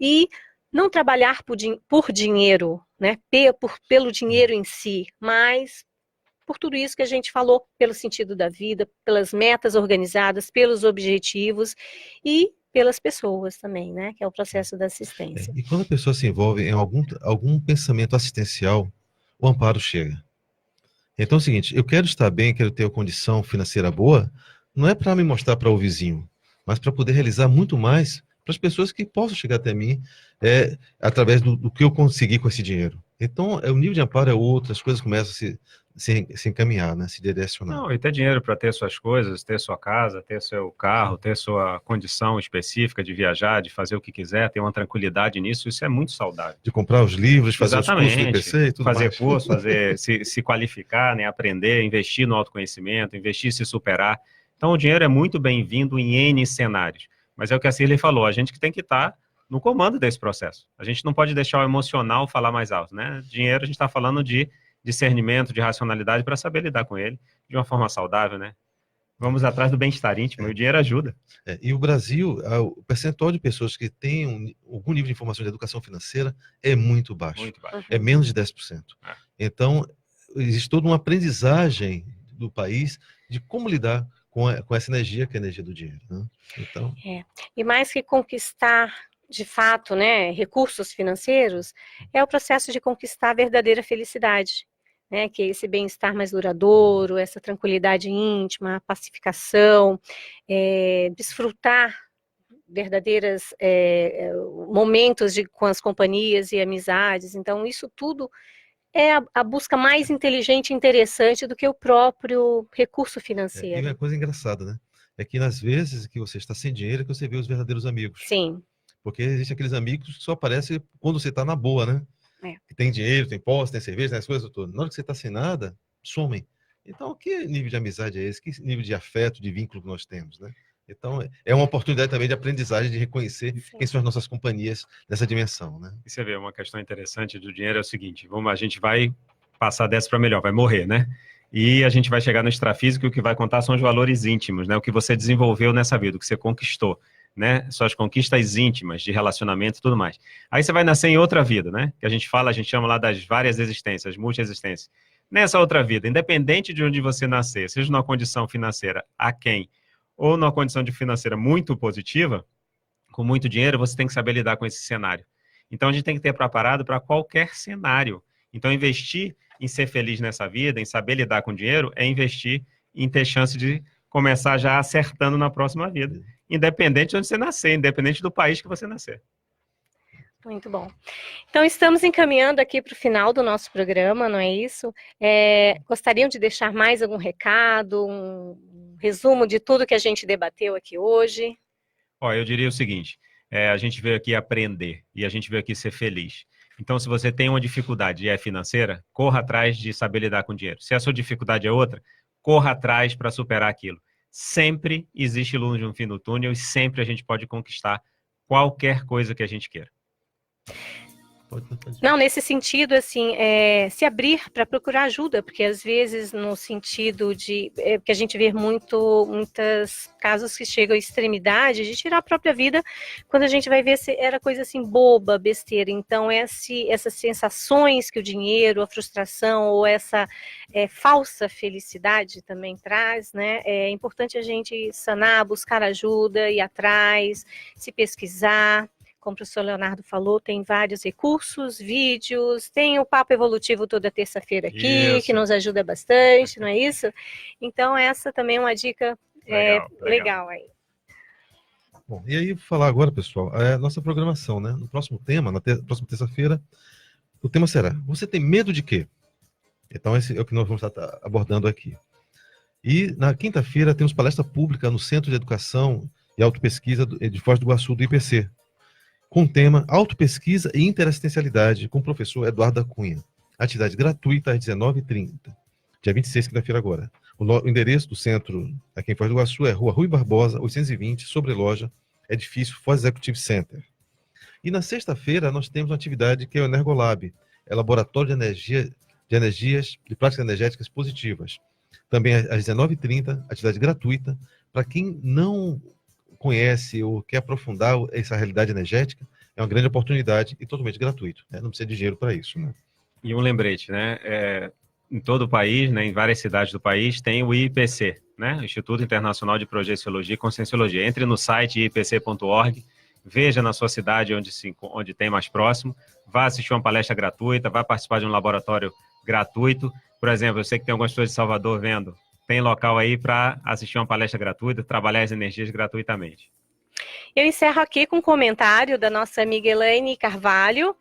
e não trabalhar por dinheiro, né? Pelo dinheiro em si, mas por tudo isso que a gente falou, pelo sentido da vida, pelas metas organizadas, pelos objetivos e pelas pessoas também, né? Que é o processo da assistência. E quando a pessoa se envolve em algum pensamento assistencial, o amparo chega. Então é o seguinte, eu quero estar bem, quero ter uma condição financeira boa, não é para me mostrar para o vizinho, mas para poder realizar muito mais para as pessoas que possam chegar até mim através do que eu consegui com esse dinheiro. Então, o nível de amparo é outro, as coisas começam a se encaminhar, né? Se direcionar. Não, e ter dinheiro para ter suas coisas, ter sua casa, ter seu carro, ter sua condição específica de viajar, de fazer o que quiser, ter uma tranquilidade nisso, isso é muito saudável. De comprar os livros, fazer Exatamente. os cursos do IPC e tudo fazer mais. curso, se qualificar, né? Aprender, investir no autoconhecimento, investir em se superar. Então, o dinheiro é muito bem-vindo em N cenários. Mas é o que a Cirlei falou, a gente que tem que estar no comando desse processo. A gente não pode deixar o emocional falar mais alto, né? Dinheiro, a gente está falando de discernimento, de racionalidade para saber lidar com ele de uma forma saudável, né? Vamos atrás do bem-estar íntimo, e o dinheiro ajuda. E o Brasil, o percentual de pessoas que têm algum nível de informação de educação financeira é muito baixo. Muito baixo. É menos de 10%. Então, existe toda uma aprendizagem do país de como lidar com essa energia, que é a energia do dinheiro, né? Então... E mais que conquistar, de fato, né, recursos financeiros, é o processo de conquistar a verdadeira felicidade, né, que é esse bem-estar mais duradouro, essa tranquilidade íntima, a pacificação, desfrutar verdadeiros momentos com as companhias e amizades. Então, isso tudo é a busca mais inteligente e interessante do que o próprio recurso financeiro. E uma coisa engraçada, né? É que nas vezes que você está sem dinheiro é que você vê os verdadeiros amigos. Sim. Porque existem aqueles amigos que só aparecem quando você está na boa, né? Que tem dinheiro, tem posse, tem cerveja, tem as coisas todas. Na hora que você está sem nada, somem. Então, que nível de amizade é esse? Que nível de afeto, de vínculo que nós temos, né? Então, é uma oportunidade também de aprendizagem, de reconhecer quem são as nossas companhias nessa dimensão, né? E você vê, uma questão interessante do dinheiro é o seguinte, a gente vai passar dessa para melhor, vai morrer, né? E a gente vai chegar no extrafísico e o que vai contar são os valores íntimos, né? O que você desenvolveu nessa vida, o que você conquistou, né? Suas conquistas íntimas de relacionamento e tudo mais. Aí você vai nascer em outra vida, né? Que a gente chama lá das várias existências, multi-existências. Nessa outra vida, independente de onde você nascer, seja numa condição financeira aquém, ou numa condição de financeira muito positiva, com muito dinheiro, você tem que saber lidar com esse cenário. Então, a gente tem que ter preparado para qualquer cenário. Então, investir em ser feliz nessa vida, em saber lidar com dinheiro, é investir em ter chance de começar já acertando na próxima vida. Independente de onde você nascer, independente do país que você nascer. Muito bom. Então, estamos encaminhando aqui para o final do nosso programa, não é isso? Gostariam de deixar mais algum recado, um resumo de tudo que a gente debateu aqui hoje? Eu diria o seguinte, a gente veio aqui aprender e a gente veio aqui ser feliz. Então, se você tem uma dificuldade e é financeira, corra atrás de saber lidar com dinheiro. Se a sua dificuldade é outra, corra atrás para superar aquilo. Sempre existe luz no fim do túnel e sempre a gente pode conquistar qualquer coisa que a gente queira. Não, nesse sentido, assim, se abrir para procurar ajuda, porque às vezes no sentido de que a gente vê muitos casos que chegam à extremidade de tirar a própria vida, quando a gente vai ver se era coisa assim boba, besteira. Então essas sensações que o dinheiro, a frustração ou essa falsa felicidade também traz, né? É importante a gente sanar, buscar ajuda, ir atrás, se pesquisar. Como o professor Leonardo falou, tem vários recursos, vídeos, tem o Papo Evolutivo toda terça-feira aqui, que nos ajuda bastante, não é isso? Então, essa também é uma dica legal aí. Bom, e aí, vou falar agora, pessoal, a nossa programação, né? No próximo tema, na próxima terça-feira, o tema será: você tem medo de quê? Então, esse é o que nós vamos estar abordando aqui. E na quinta-feira temos palestra pública no Centro de Educação e Autopesquisa de Foz do Iguaçu, do IPC, com o tema Autopesquisa e Interassistencialidade, com o professor Eduardo da Cunha. Atividade gratuita às 19h30, dia 26, quinta-feira agora. O endereço do centro aqui em Foz do Iguaçu é Rua Rui Barbosa, 820, Sobreloja, edifício Foz Executive Center. E na sexta-feira nós temos uma atividade que é o Energolab, é Laboratório de Energias e Práticas Energéticas Positivas. Também às 19h30, atividade gratuita, para quem não conhece ou quer aprofundar essa realidade energética, é uma grande oportunidade e totalmente gratuito, né? Não precisa de dinheiro para isso, né? E um lembrete, né? Em todo o país, né, em várias cidades do país, tem o IPC, né? Instituto Internacional de Projeciologia e Conscienciologia. Entre no site ipc.org, veja na sua cidade onde tem mais próximo, vá assistir uma palestra gratuita, vá participar de um laboratório gratuito. Por exemplo, eu sei que tem algumas pessoas de Salvador vendo, tem local aí para assistir uma palestra gratuita, trabalhar as energias gratuitamente. Eu encerro aqui com um comentário da nossa amiga Elaine Carvalho.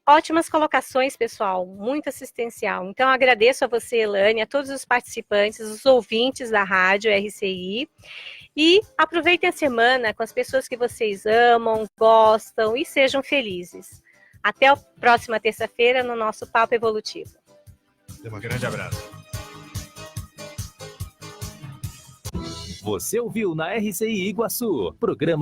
Ótimas colocações, pessoal, muito assistencial. Então, agradeço a você, Elaine, a todos os participantes, os ouvintes da rádio RCI. E aproveitem a semana com as pessoas que vocês amam, gostam e sejam felizes. Até a próxima terça-feira no nosso Papo Evolutivo. Um grande abraço. Você ouviu na RCI Iguaçu, programa